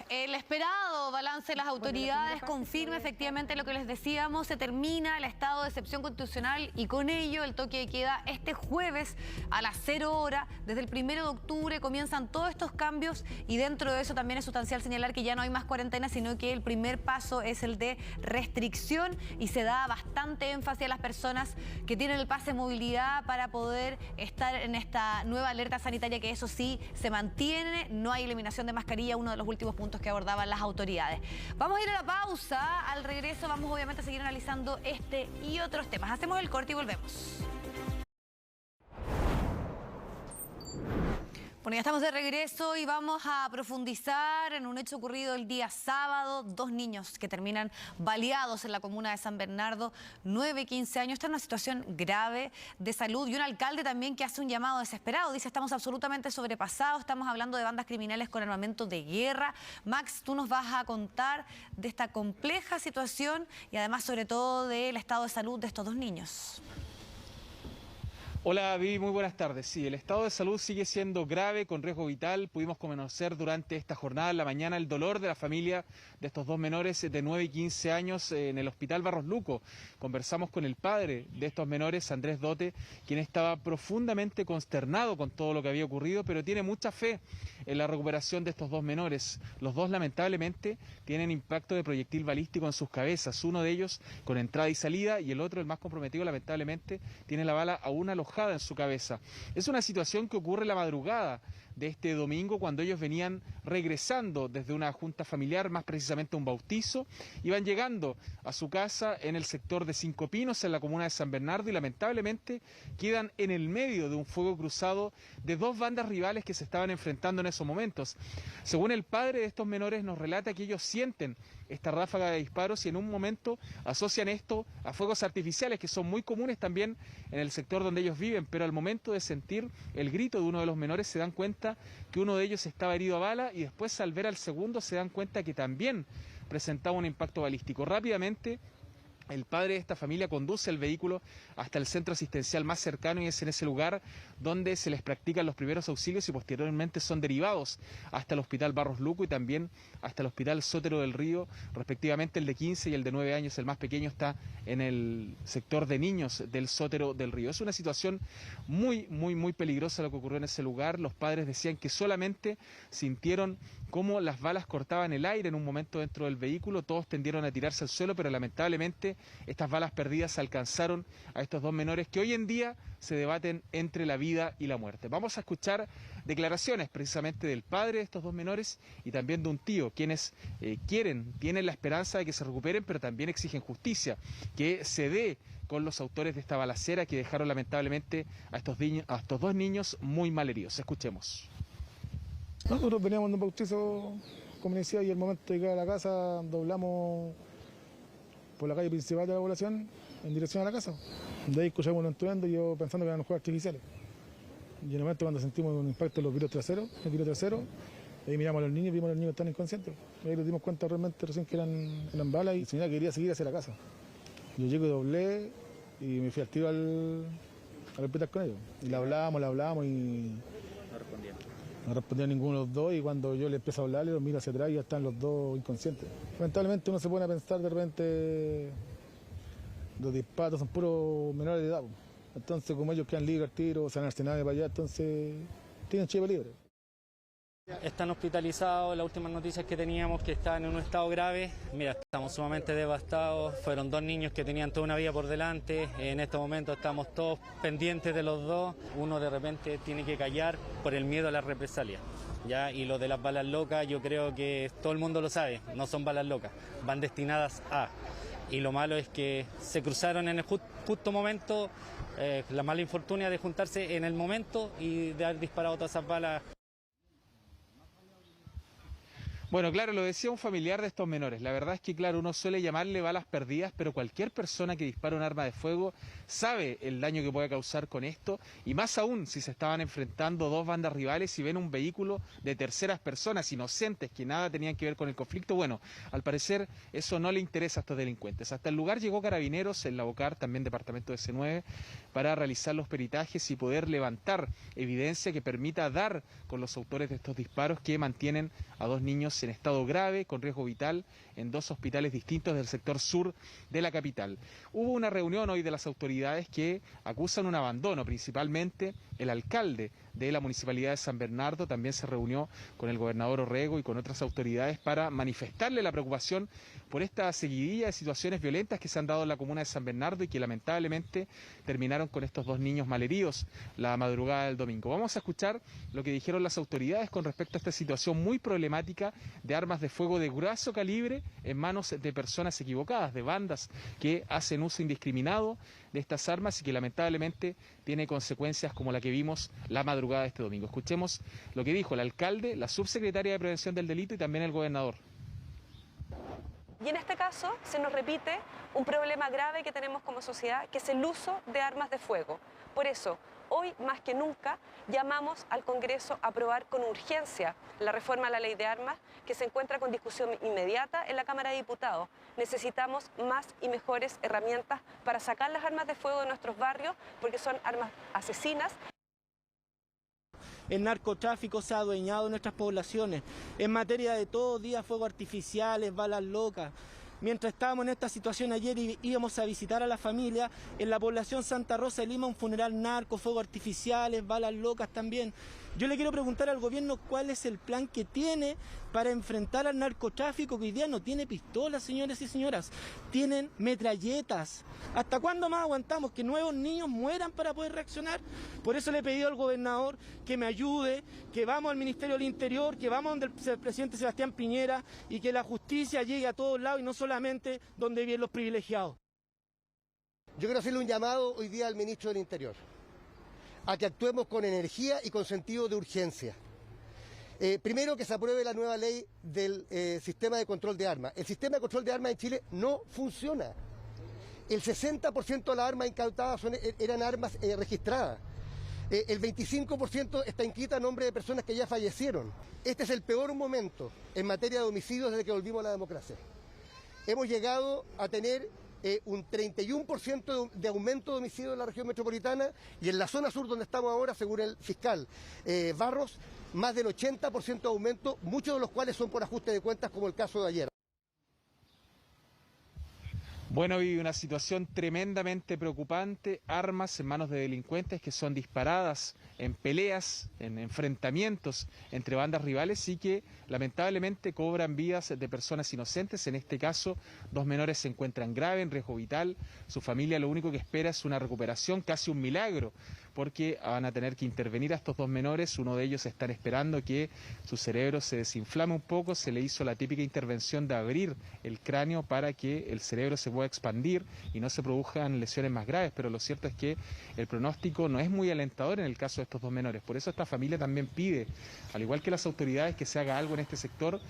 el esperado balance de las autoridades confirma efectivamente lo que les decíamos, se termina el estado de excepción constitucional y con ello el toque de queda este jueves a las 0 horas. Desde el 1 de octubre comienzan todos estos cambios y dentro de eso también es sustancial señalar que ya no hay más cuarentena, sino que el primer paso es el de restricción y se da bastante énfasis a las personas que tienen el pase de movilidad para poder estar en esta nueva alerta sanitaria, que eso sí se mantiene, no hay eliminación de mascarilla, uno de los últimos puntos que abordaban las autoridades. Vamos a ir a la pausa, al regreso vamos obviamente a seguir analizando este y otros temas. Hacemos el corte y volvemos. Bueno, ya estamos de regreso y vamos a profundizar en un hecho ocurrido el día sábado. 2 niños que terminan baleados en la comuna de San Bernardo, 9 y 15 años. Está en una situación grave de salud y un alcalde también que hace un llamado desesperado. Dice, estamos absolutamente sobrepasados, estamos hablando de bandas criminales con armamento de guerra. Max, tú nos vas a contar de esta compleja situación y además sobre todo del estado de salud de estos 2 niños. Hola Vivi, muy buenas tardes. Sí, el estado de salud sigue siendo grave, con riesgo vital. Pudimos conocer durante esta jornada en la mañana el dolor de la familia de estos dos menores de 9 y 15 años en el hospital Barros Luco. Conversamos con el padre de estos menores, Andrés Dote, quien estaba profundamente consternado con todo lo que había ocurrido, pero tiene mucha fe en la recuperación de estos dos menores. Los dos lamentablemente tienen impacto de proyectil balístico en sus cabezas, uno de ellos con entrada y salida y el otro, el más comprometido, lamentablemente tiene la bala aún alojada en su cabeza. Es una situación que ocurre la madrugada de este domingo, cuando ellos venían regresando desde una junta familiar, más precisamente un bautizo, iban llegando a su casa en el sector de Cinco Pinos, en la comuna de San Bernardo, y lamentablemente quedan en el medio de un fuego cruzado de dos bandas rivales que se estaban enfrentando en esos momentos. Según el padre de estos menores, nos relata que ellos sienten esta ráfaga de disparos y en un momento asocian esto a fuegos artificiales, que son muy comunes también en el sector donde ellos viven, pero al momento de sentir el grito de uno de los menores se dan cuenta que uno de ellos estaba herido a bala y después, al ver al segundo, se dan cuenta que también presentaba un impacto balístico. Rápidamente el padre de esta familia conduce el vehículo hasta el centro asistencial más cercano y es en ese lugar donde se les practican los primeros auxilios y posteriormente son derivados hasta el hospital Barros Luco y también hasta el hospital Sotero del Río, respectivamente el de 15 y el de 9 años, el más pequeño, está en el sector de niños del Sotero del Río. Es una situación muy peligrosa lo que ocurrió en ese lugar. Los padres decían que solamente sintieron cómo las balas cortaban el aire en un momento dentro del vehículo, todos tendieron a tirarse al suelo, pero lamentablemente estas balas perdidas alcanzaron a estos dos menores que hoy en día se debaten entre la vida y la muerte. Vamos a escuchar declaraciones precisamente del padre de estos dos menores y también de un tío, quienes tienen la esperanza de que se recuperen, pero también exigen justicia, que se dé con los autores de esta balacera que dejaron lamentablemente a estos dos niños muy mal heridos. Escuchemos. Nosotros veníamos de un bautizo, como decía, y el momento de llegar a la casa doblamos por la calle principal de la población en dirección a la casa. De ahí escuchamos un estruendo y yo pensando que eran juegos artificiales. Y en el momento cuando sentimos un impacto en los vidrios traseros, ahí miramos a los niños y vimos a los niños tan inconscientes. Ahí nos dimos cuenta realmente recién que eran balas y la señora quería seguir hacia la casa. Yo llego y doblé y me fui al tiro al hospital con ellos. Y la hablábamos y no respondía ninguno de los dos, y cuando yo le empiezo a hablar, los miro hacia atrás y ya están los dos inconscientes. Lamentablemente uno se pone a pensar de repente, los disparos son puros menores de edad. Entonces, como ellos quedan libres al tiro, se van al Senado para allá, entonces tienen chivo libre. Están hospitalizados, las últimas noticias que teníamos que estaban en un estado grave. Mira, estamos sumamente devastados, fueron dos niños que tenían toda una vida por delante, en este momento estamos todos pendientes de los dos, uno de repente tiene que callar por el miedo a la represalia. ¿Ya? Y lo de las balas locas, yo creo que todo el mundo lo sabe, no son balas locas, van destinadas a. Y lo malo es que se cruzaron en el justo momento, la mala infortunia de juntarse en el momento y de haber disparado todas esas balas. Bueno, claro, lo decía un familiar de estos menores. La verdad es que, claro, uno suele llamarle balas perdidas, pero cualquier persona que dispara un arma de fuego sabe el daño que puede causar con esto, y más aún si se estaban enfrentando dos bandas rivales y ven un vehículo de terceras personas inocentes que nada tenían que ver con el conflicto. Bueno, al parecer eso no le interesa a estos delincuentes. Hasta el lugar llegó Carabineros, en La Bocar, también departamento de C9, para realizar los peritajes y poder levantar evidencia que permita dar con los autores de estos disparos que mantienen a dos niños en estado grave, con riesgo vital, en dos hospitales distintos del sector sur de la capital. Hubo una reunión hoy de las autoridades que acusan un abandono, principalmente el alcalde de la Municipalidad de San Bernardo también se reunió con el gobernador Orrego y con otras autoridades para manifestarle la preocupación por esta seguidilla de situaciones violentas que se han dado en la comuna de San Bernardo y que lamentablemente terminaron con estos dos niños malheridos la madrugada del domingo. Vamos a escuchar lo que dijeron las autoridades con respecto a esta situación muy problemática de armas de fuego de grueso calibre en manos de personas equivocadas, de bandas que hacen uso indiscriminado de estas armas y que lamentablemente tiene consecuencias como la que vimos la madrugada de este domingo. Escuchemos lo que dijo el alcalde, la subsecretaria de Prevención del Delito y también el gobernador. Y en este caso se nos repite un problema grave que tenemos como sociedad, que es el uso de armas de fuego. Por eso, hoy más que nunca llamamos al Congreso a aprobar con urgencia la reforma a la ley de armas que se encuentra con discusión inmediata en la Cámara de Diputados. Necesitamos más y mejores herramientas para sacar las armas de fuego de nuestros barrios porque son armas asesinas. El narcotráfico se ha adueñado de nuestras poblaciones en materia de todo día, fuegos artificiales, balas locas. Mientras estábamos en esta situación ayer y íbamos a visitar a la familia, en la población Santa Rosa de Lima, un funeral narco, fuegos artificiales, balas locas también. Yo le quiero preguntar al gobierno cuál es el plan que tiene para enfrentar al narcotráfico, que hoy día no tiene pistolas, señores y señoras, tienen metralletas. ¿Hasta cuándo más aguantamos que nuevos niños mueran para poder reaccionar? Por eso le he pedido al gobernador que me ayude, que vamos al Ministerio del Interior, que vamos donde el presidente Sebastián Piñera y que la justicia llegue a todos lados y no solamente donde viven los privilegiados. Yo quiero hacerle un llamado hoy día al ministro del Interior, a que actuemos con energía y con sentido de urgencia. Primero, que se apruebe la nueva ley del sistema de control de armas. El sistema de control de armas en Chile no funciona. El 60% de las armas incautadas eran armas registradas. El 25% está inscrita a nombre de personas que ya fallecieron. Este es el peor momento en materia de homicidios desde que volvimos a la democracia. Hemos llegado a tener un 31% de aumento de homicidios en la región metropolitana y en la zona sur donde estamos ahora, según el fiscal Barros, más del 80% de aumento, muchos de los cuales son por ajuste de cuentas, como el caso de ayer. Bueno, vive una situación tremendamente preocupante, armas en manos de delincuentes que son disparadas en peleas, en enfrentamientos entre bandas rivales y que lamentablemente cobran vidas de personas inocentes. En este caso, 2 menores se encuentran graves, en riesgo vital. Su familia lo único que espera es una recuperación, casi un milagro, porque van a tener que intervenir a estos 2 menores. Uno de ellos están esperando que su cerebro se desinflame un poco. Se le hizo la típica intervención de abrir el cráneo para que el cerebro se pueda expandir y no se produzcan lesiones más graves, pero lo cierto es que el pronóstico no es muy alentador en el caso de estos 2 menores. Por eso esta familia también pide, al igual que las autoridades, que se haga algo en este sector,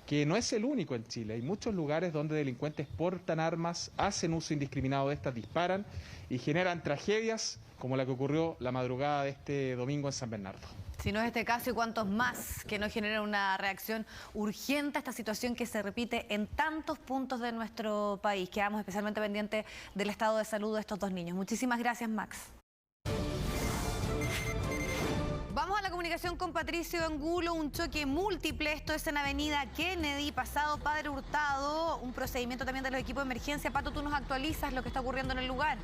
que no es el único en Chile. Hay muchos lugares donde delincuentes portan armas, hacen uso indiscriminado de estas, disparan y generan tragedias como la que ocurrió la madrugada de este domingo en San Bernardo. Si no es este caso, y cuántos más que no generan una reacción urgente a esta situación que se repite en tantos puntos de nuestro país. Quedamos especialmente pendientes del estado de salud de estos 2 niños. Muchísimas gracias, Max. Vamos a la comunicación con Patricio Angulo. Un choque múltiple, esto es en Avenida Kennedy, pasado Padre Hurtado. Un procedimiento también de los equipos de emergencia. Pato, tú nos actualizas lo que está ocurriendo en el lugar.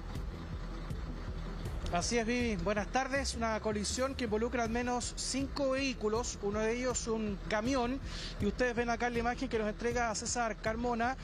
Así es, Vivi. Buenas tardes. Una colisión que involucra al menos 5 vehículos, uno de ellos un camión, y ustedes ven acá en la imagen que nos entrega César Carmona,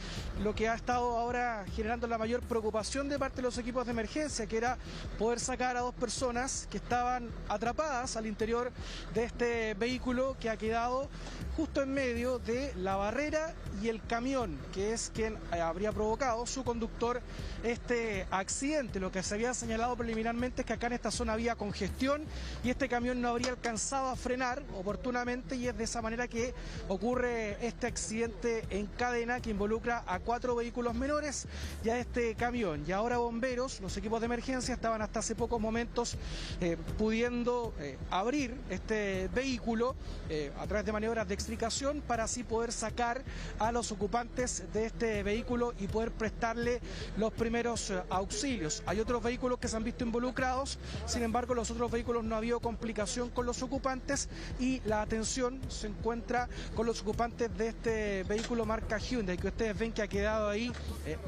lo que ha estado ahora generando la mayor preocupación de parte de los equipos de emergencia, que era poder sacar a 2 personas que estaban atrapadas al interior de este vehículo que ha quedado justo en medio de la barrera y el camión, que es quien habría provocado, su conductor, este accidente. Lo que se había señalado preliminarmente es que acá en esta zona había congestión y este camión no habría alcanzado a frenar oportunamente, y es de esa manera que ocurre este accidente en cadena que involucra a 4 vehículos menores y a este camión. Y ahora bomberos, los equipos de emergencia, estaban hasta hace pocos momentos pudiendo abrir este vehículo a través de maniobras de extricación para así poder sacar a los ocupantes de este vehículo y poder prestarle los primeros auxilios. Hay otros vehículos que se han visto involucrados, sin embargo los otros vehículos no ha habido complicación con los ocupantes y la atención se encuentra con los ocupantes de este vehículo marca Hyundai, que ustedes ven que ha quedado ahí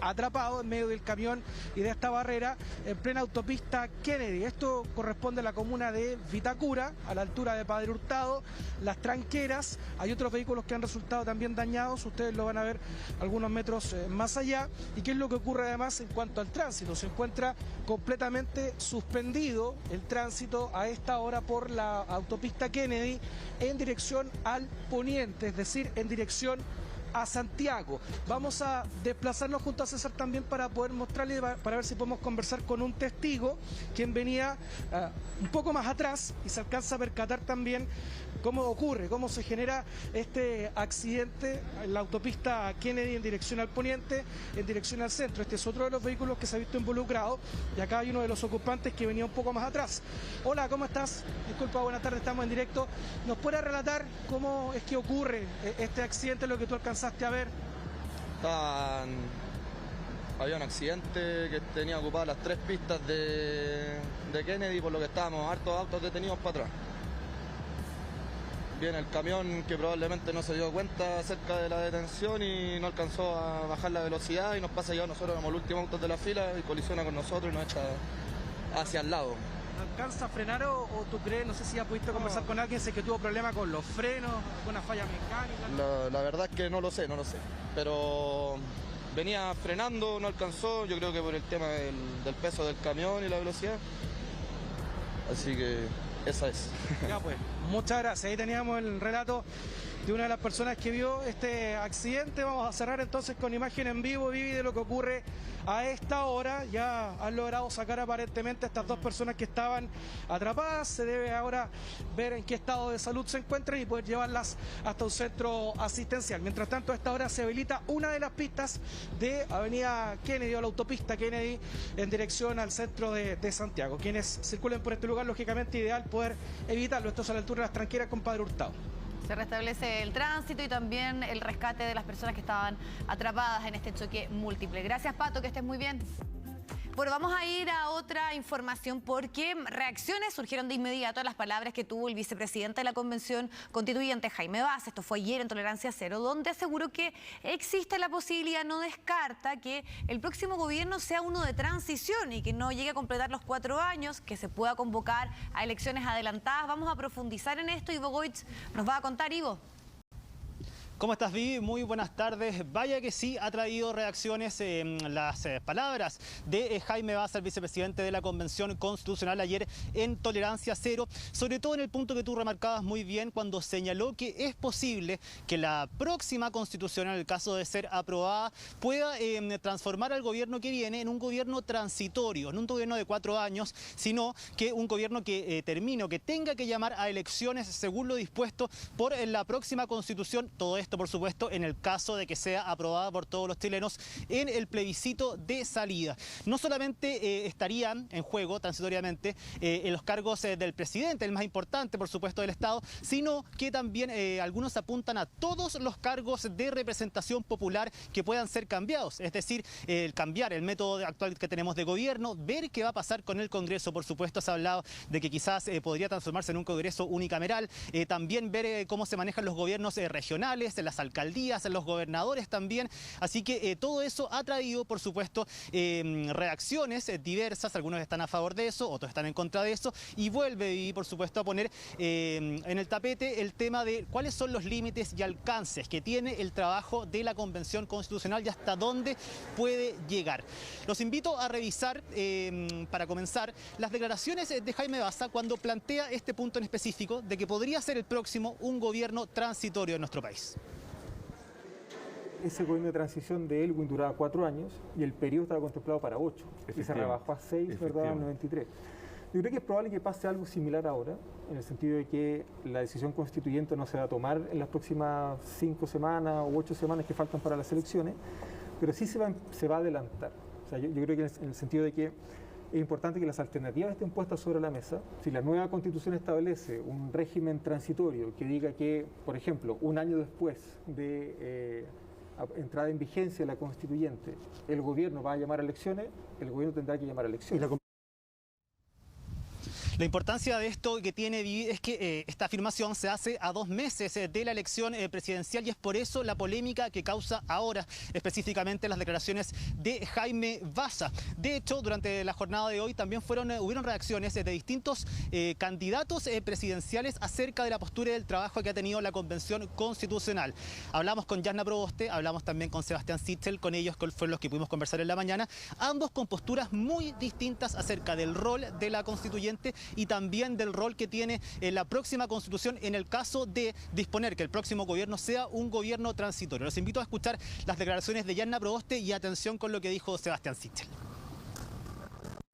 atrapado en medio del camión y de esta barrera en plena autopista Kennedy. Esto corresponde a la comuna de Vitacura, a la altura de Padre Hurtado, Las Tranqueras. Hay otros vehículos que han resultado también dañados, ustedes lo van a ver algunos metros más allá. ¿Y qué es lo que ocurre además en cuanto al tránsito? Se encuentra completamente suspendido el tránsito a esta hora por la autopista Kennedy en dirección al poniente, es decir, en dirección a Santiago. Vamos a desplazarnos junto a César también para poder mostrarle, para ver si podemos conversar con un testigo quien venía un poco más atrás y se alcanza a percatar también cómo ocurre, cómo se genera este accidente en la autopista Kennedy en dirección al poniente, en dirección al centro. Este es otro de los vehículos que se ha visto involucrado y acá hay uno de los ocupantes que venía un poco más atrás. Hola, ¿cómo estás? Disculpa, buenas tardes, estamos en directo. ¿Nos puedes relatar cómo es que ocurre este accidente, lo que tú alcanzaste a ver? Había un accidente que tenía ocupadas las 3 pistas de Kennedy, por lo que estábamos hartos autos detenidos para atrás. Viene el camión que probablemente no se dio cuenta acerca de la detención y no alcanzó a bajar la velocidad y nos pasa ya, nosotros éramos los últimos autos de la fila y colisiona con nosotros y nos echa hacia el lado. ¿Alcanza a frenar o tú crees, no sé si ya pudiste conversar con alguien, sé que tuvo problemas con los frenos, alguna falla mecánica? La verdad es que no lo sé, pero venía frenando, no alcanzó, yo creo que por el tema del peso del camión y la velocidad, así que esa es. Ya pues, muchas gracias, ahí teníamos el relato de una de las personas que vio este accidente. Vamos a cerrar entonces con imagen en vivo, Vivi, de lo que ocurre a esta hora. Ya han logrado sacar aparentemente a estas 2 personas que estaban atrapadas. Se debe ahora ver en qué estado de salud se encuentran y poder llevarlas hasta un centro asistencial. Mientras tanto, a esta hora se habilita una de las pistas de Avenida Kennedy o la autopista Kennedy en dirección al centro de Santiago. Quienes circulen por este lugar, lógicamente ideal poder evitarlo. Esto es a la altura de las Tranqueras con Padre Hurtado. Se restablece el tránsito y también el rescate de las personas que estaban atrapadas en este choque múltiple. Gracias, Pato, que estés muy bien. Bueno, vamos a ir a otra información porque reacciones surgieron de inmediato a las palabras que tuvo el vicepresidente de la Convención Constituyente, Jaime Baza. Esto fue ayer en Tolerancia Cero, donde aseguró que existe la posibilidad, no descarta, que el próximo gobierno sea uno de transición y que no llegue a completar los 4 años, que se pueda convocar a elecciones adelantadas. Vamos a profundizar en esto. Ivo Goitz nos va a contar. Ivo. ¿Cómo estás, Vivi? Muy buenas tardes. Vaya que sí ha traído reacciones las palabras de Jaime Baza, el vicepresidente de la Convención Constitucional, ayer en Tolerancia Cero, sobre todo en el punto que tú remarcabas muy bien cuando señaló que es posible que la próxima Constitución, en el caso de ser aprobada, pueda transformar al gobierno que viene en un gobierno transitorio, no un gobierno de 4 años, sino que un gobierno que termine o que tenga que llamar a elecciones según lo dispuesto por la próxima Constitución. Todo esto, por supuesto, en el caso de que sea aprobada por todos los chilenos en el plebiscito de salida. No solamente estarían en juego transitoriamente en los cargos del presidente, el más importante, por supuesto, del Estado, sino que también algunos apuntan a todos los cargos de representación popular que puedan ser cambiados, es decir, cambiar el método actual que tenemos de gobierno, ver qué va a pasar con el Congreso. Por supuesto, se ha hablado de que quizás podría transformarse en un Congreso unicameral, también ver cómo se manejan los gobiernos regionales, en las alcaldías, en los gobernadores también. Así que todo eso ha traído, por supuesto, reacciones diversas. Algunos están a favor de eso, otros están en contra de eso, y vuelve, y por supuesto, a poner en el tapete el tema de cuáles son los límites y alcances que tiene el trabajo de la Convención Constitucional y hasta dónde puede llegar. Los invito a revisar, para comenzar, las declaraciones de Jaime Baza cuando plantea este punto en específico de que podría ser el próximo un gobierno transitorio en nuestro país. Ese gobierno de transición de Elwin duraba 4 años y el periodo estaba contemplado para 8 y se rebajó a 6, ¿verdad?, en 93. Yo creo que es probable que pase algo similar ahora, en el sentido de que la decisión constituyente no se va a tomar en las próximas 5 semanas u 8 semanas que faltan para las elecciones, pero sí se va a adelantar. O sea, yo creo que en el sentido de que es importante que las alternativas estén puestas sobre la mesa. Si la nueva Constitución establece un régimen transitorio que diga que, por ejemplo, un año después de entrada en vigencia de la Constituyente, el gobierno va a llamar a elecciones, el gobierno tendrá que llamar a elecciones. La importancia de esto que tiene Vivi es que esta afirmación se hace a 2 meses de la elección presidencial y es por eso la polémica que causa ahora específicamente las declaraciones de Jaime Baza. De hecho, durante la jornada de hoy también hubieron reacciones de distintos candidatos presidenciales acerca de la postura y del trabajo que ha tenido la Convención Constitucional. Hablamos con Jasna Proboste, hablamos también con Sebastián Sichel, con ellos fueron los que pudimos conversar en la mañana, ambos con posturas muy distintas acerca del rol de la constituyente y también del rol que tiene la próxima Constitución en el caso de disponer que el próximo gobierno sea un gobierno transitorio. Los invito a escuchar las declaraciones de Jasna Proboste y atención con lo que dijo Sebastián Sichel.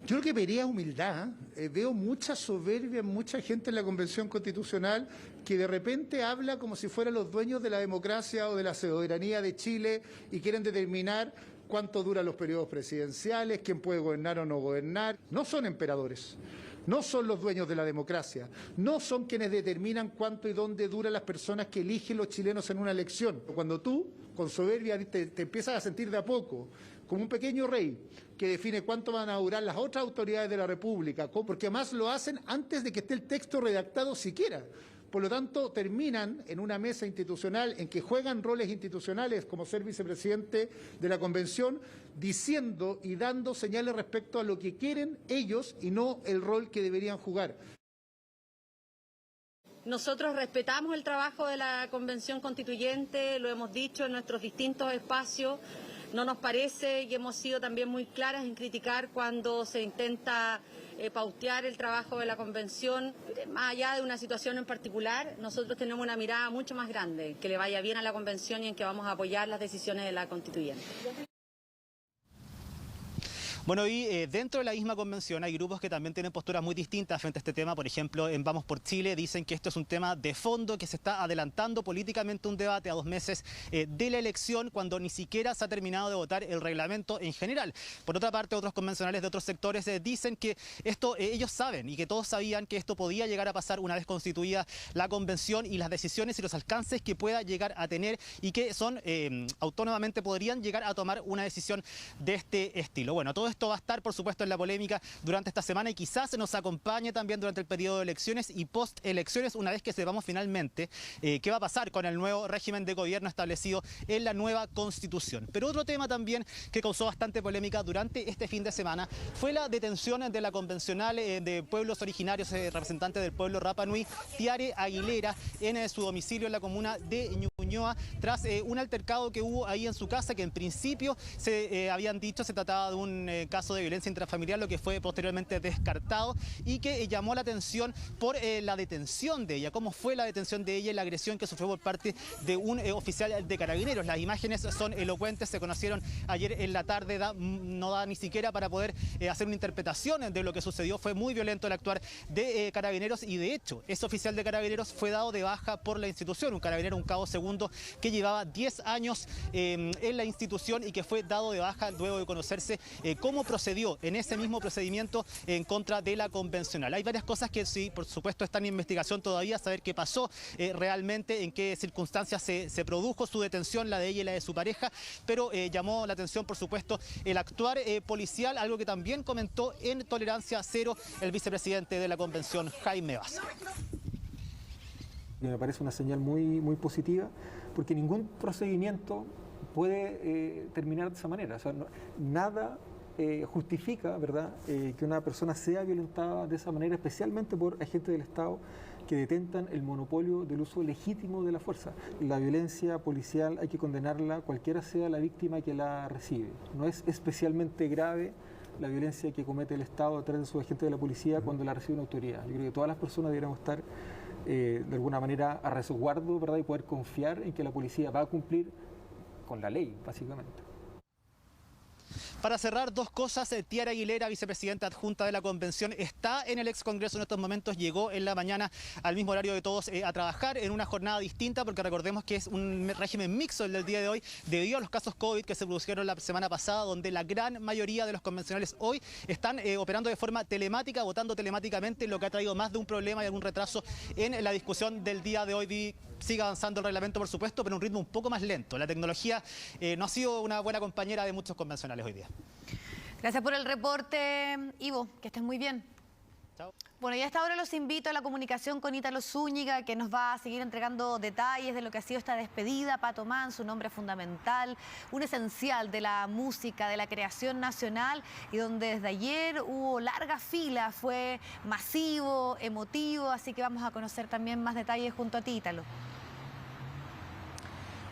Yo creo que vería humildad. Veo mucha soberbia en mucha gente en la Convención Constitucional que de repente habla como si fueran los dueños de la democracia o de la soberanía de Chile y quieren determinar cuánto duran los periodos presidenciales, quién puede gobernar o no gobernar. No son emperadores. No son los dueños de la democracia, no son quienes determinan cuánto y dónde duran las personas que eligen los chilenos en una elección. Cuando tú, con soberbia, te empiezas a sentir de a poco, como un pequeño rey, que define cuánto van a durar las otras autoridades de la República, porque además lo hacen antes de que esté el texto redactado siquiera. Por lo tanto, terminan en una mesa institucional en que juegan roles institucionales como ser vicepresidente de la Convención, diciendo y dando señales respecto a lo que quieren ellos y no el rol que deberían jugar. Nosotros respetamos el trabajo de la Convención Constituyente, lo hemos dicho en nuestros distintos espacios. No nos parece, y hemos sido también muy claras en criticar cuando se intenta pautear el trabajo de la Convención, más allá de una situación en particular. Nosotros tenemos una mirada mucho más grande, que le vaya bien a la Convención y en que vamos a apoyar las decisiones de la Constituyente. Bueno, y dentro de la misma convención hay grupos que también tienen posturas muy distintas frente a este tema. Por ejemplo, en Vamos por Chile dicen que esto es un tema de fondo, que se está adelantando políticamente un debate a 2 meses de la elección, cuando ni siquiera se ha terminado de votar el reglamento en general. Por otra parte, otros convencionales de otros sectores dicen que esto ellos saben y que todos sabían que esto podía llegar a pasar una vez constituida la convención, y las decisiones y los alcances que pueda llegar a tener, y que son autónomamente podrían llegar a tomar una decisión de este estilo. Bueno, todo esto va a estar, por supuesto, en la polémica durante esta semana, y quizás nos acompañe también durante el periodo de elecciones y post-elecciones, una vez que sepamos finalmente qué va a pasar con el nuevo régimen de gobierno establecido en la nueva Constitución. Pero otro tema también que causó bastante polémica durante este fin de semana fue la detención de la convencional de pueblos originarios, representante del pueblo Rapa Nui, Tiare Aguilera, en su domicilio en la comuna de Ñuñoa, tras un altercado que hubo ahí en su casa, que en principio se habían dicho se trataba de un caso de violencia intrafamiliar, lo que fue posteriormente descartado, y que llamó la atención por la detención de ella, cómo fue la detención de ella y la agresión que sufrió por parte de un oficial de Carabineros. Las imágenes son elocuentes, se conocieron ayer en la tarde, no da ni siquiera para poder hacer una interpretación de lo que sucedió. Fue muy violento el actuar de Carabineros, y de hecho ese oficial de Carabineros fue dado de baja por la institución, un carabinero, un cabo segundo que llevaba 10 años en la institución y que fue dado de baja luego de conocerse cómo procedió en ese mismo procedimiento en contra de la convencional. Hay varias cosas que sí, por supuesto, están en investigación todavía, saber qué pasó realmente, en qué circunstancias se produjo su detención, la de ella y la de su pareja, pero llamó la atención, por supuesto, el actuar policial, algo que también comentó en Tolerancia Cero el vicepresidente de la convención, Jaime Baza. Me parece una señal muy positiva, porque ningún procedimiento puede terminar de esa manera. O sea, nada justifica, ¿verdad?, que una persona sea violentada de esa manera, especialmente por agentes del Estado que detentan el monopolio del uso legítimo de la fuerza. La violencia policial hay que condenarla, cualquiera sea la víctima que la recibe. No es especialmente grave la violencia que comete el Estado a través de sus agentes de la policía cuando la recibe una autoridad. Yo creo que todas las personas deberíamos estar de alguna manera a resguardo, ¿verdad?, y poder confiar en que la policía va a cumplir con la ley, básicamente. Para cerrar, 2 cosas. Tiare Aguilera, vicepresidenta adjunta de la convención, está en el ex Congreso en estos momentos. Llegó en la mañana al mismo horario de todos a trabajar en una jornada distinta, porque recordemos que es un régimen mixto el del día de hoy, debido a los casos COVID que se produjeron la semana pasada, donde la gran mayoría de los convencionales hoy están operando de forma telemática, votando telemáticamente, lo que ha traído más de un problema y algún retraso en la discusión del día de hoy. Sigue avanzando el reglamento, por supuesto, pero a un ritmo un poco más lento. La tecnología no ha sido una buena compañera de muchos convencionales hoy día. Gracias por el reporte, Ivo, que estés muy bien. Chao. Bueno, y hasta ahora los invito a la comunicación con Ítalo Zúñiga, que nos va a seguir entregando detalles de lo que ha sido esta despedida. Pato Manz, un hombre fundamental, un esencial de la música, de la creación nacional, y donde desde ayer hubo larga fila, fue masivo, emotivo, así que vamos a conocer también más detalles junto a ti, Ítalo.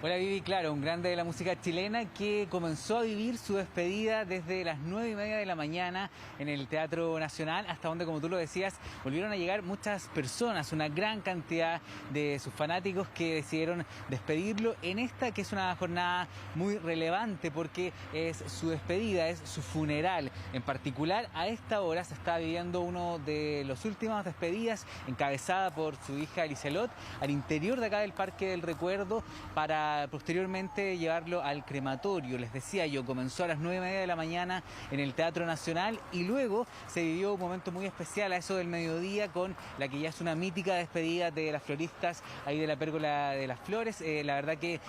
Hola Vivi, claro, un grande de la música chilena que comenzó a vivir su despedida desde las 9:30 de la mañana en el Teatro Nacional, hasta donde, como tú lo decías, volvieron a llegar muchas personas, una gran cantidad de sus fanáticos que decidieron despedirlo en esta que es una jornada muy relevante porque es su despedida, es su funeral. En particular, a esta hora se está viviendo uno de las últimas despedidas encabezada por su hija Liselot al interior de acá del Parque del Recuerdo para posteriormente llevarlo al crematorio. Les decía yo, comenzó a las 9:30 de la mañana en el Teatro Nacional y luego se vivió un momento muy especial a eso del mediodía con la que ya es una mítica despedida de las floristas ahí de la Pérgola de las Flores. La verdad que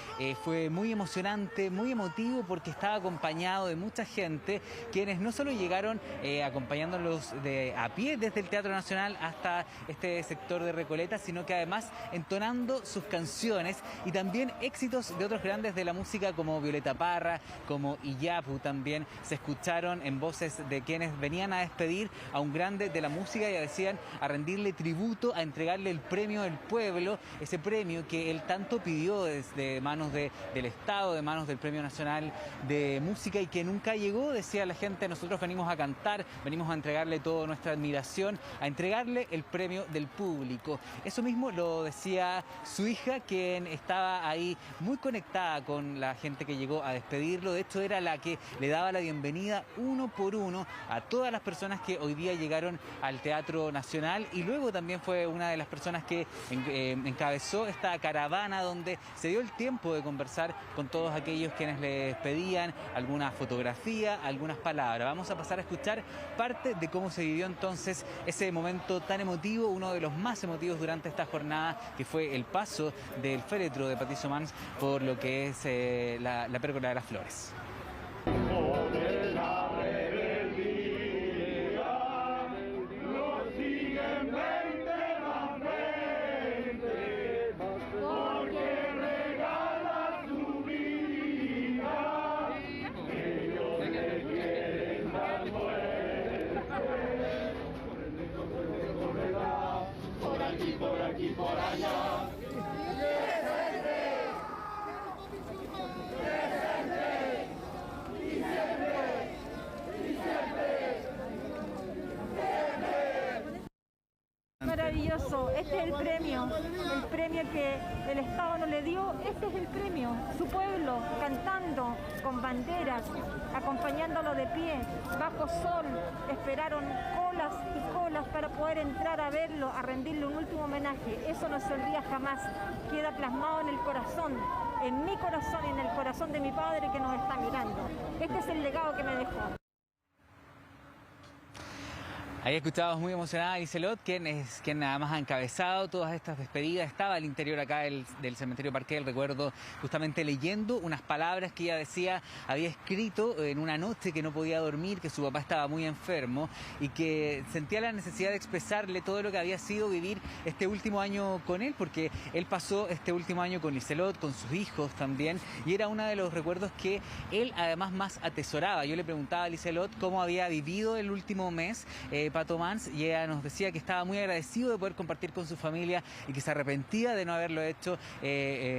fue muy emocionante, muy emotivo porque estaba acompañado de mucha gente quienes no solo llegaron acompañándolos a pie desde el Teatro Nacional hasta este sector de Recoleta, sino que además entonando sus canciones y también éxitos de otros grandes de la música como Violeta Parra, como Iyapu también se escucharon en voces de quienes venían a despedir a un grande de la música y decían a rendirle tributo, a entregarle el premio del pueblo, ese premio que él tanto pidió desde manos del Estado, de manos del Premio Nacional de Música y que nunca llegó. Decía la gente, nosotros venimos a cantar, venimos a entregarle toda nuestra admiración, a entregarle el premio del público. Eso mismo lo decía su hija, quien estaba ahí muy conectada con la gente que llegó a despedirlo. De hecho, era la que le daba la bienvenida uno por uno a todas las personas que hoy día llegaron al Teatro Nacional y luego también fue una de las personas que encabezó esta caravana donde se dio el tiempo de conversar con todos aquellos quienes le despedían, alguna fotografía, algunas palabras. Vamos a pasar a escuchar parte de cómo se vivió entonces ese momento tan emotivo, uno de los más emotivos durante esta jornada, que fue el paso del féretro de Patricio Mans por lo que es la Pérgola de las Flores. Por aquí, por allá. Maravilloso, este es el premio que el Estado no le dio, este es el premio, su pueblo cantando con banderas, acompañándolo de pie, bajo sol, esperaron colas y colas para poder entrar a verlo, a rendirle un último homenaje. Eso no se olvida jamás, queda plasmado en el corazón, en mi corazón y en el corazón de mi padre que nos está mirando. Este es el legado que me dejó. Ahí escuchábamos muy emocionada a Liselot, quien nada más ha encabezado todas estas despedidas. Estaba al interior acá del cementerio Parque del Recuerdo, justamente leyendo unas palabras que ella decía, había escrito en una noche que no podía dormir, que su papá estaba muy enfermo y que sentía la necesidad de expresarle todo lo que había sido vivir este último año con él, porque él pasó este último año con Liselot, con sus hijos también, y era uno de los recuerdos que él además más atesoraba. Yo le preguntaba a Liselot cómo había vivido el último mes, Pato Mans, y ella nos decía que estaba muy agradecido de poder compartir con su familia y que se arrepentía de no haberlo hecho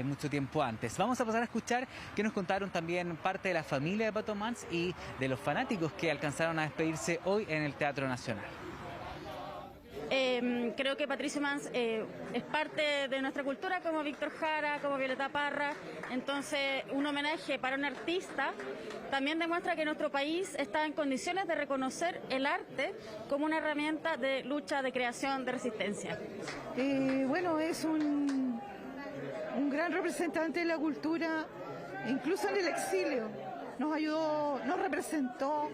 mucho tiempo antes. Vamos a pasar a escuchar que nos contaron también parte de la familia de Pato Mans y de los fanáticos que alcanzaron a despedirse hoy en el Teatro Nacional. Creo que Patricio Mans es parte de nuestra cultura, como Víctor Jara, como Violeta Parra. Entonces, un homenaje para un artista también demuestra que nuestro país está en condiciones de reconocer el arte como una herramienta de lucha, de creación, de resistencia. Bueno, es un gran representante de la cultura, incluso en el exilio. Nos ayudó, nos representó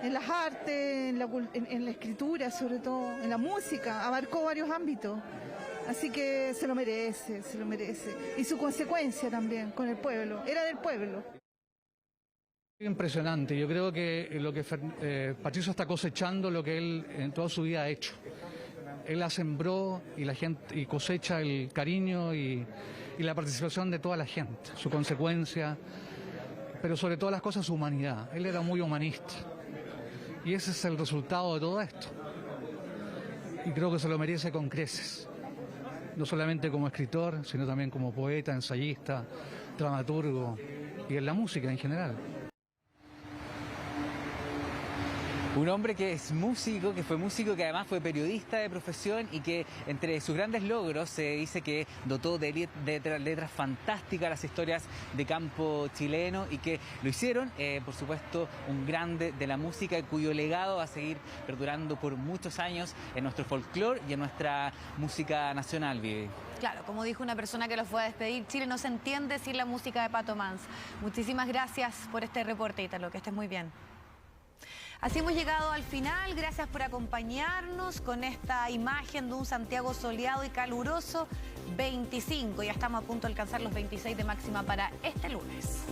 en las artes, en la escritura sobre todo, en la música, abarcó varios ámbitos. Así que se lo merece, se lo merece. Y su consecuencia también con el pueblo, era del pueblo. Impresionante, yo creo que lo que Patricio está cosechando lo que él en toda su vida ha hecho. Él la sembró y la gente y cosecha el cariño y la participación de toda la gente, su consecuencia, pero sobre todas las cosas su humanidad. Él era muy humanista. Y ese es el resultado de todo esto. Y creo que se lo merece con creces. no solamente como escritor, sino también como poeta, ensayista, dramaturgo y en la música en general. Un hombre que es músico, que fue músico, que además fue periodista de profesión y que entre sus grandes logros se dice que dotó de letras fantásticas las historias de campo chileno y que lo hicieron, por supuesto, un grande de la música cuyo legado va a seguir perdurando por muchos años en nuestro folclore y en nuestra música nacional, Vivi. Claro, como dijo una persona que lo fue a despedir, Chile no se entiende sin la música de Pato Mans. Muchísimas gracias por este reporte, Ítalo, que estés muy bien. Así hemos llegado al final, gracias por acompañarnos con esta imagen de un Santiago soleado y caluroso. 25, ya estamos a punto de alcanzar los 26 de máxima para este lunes.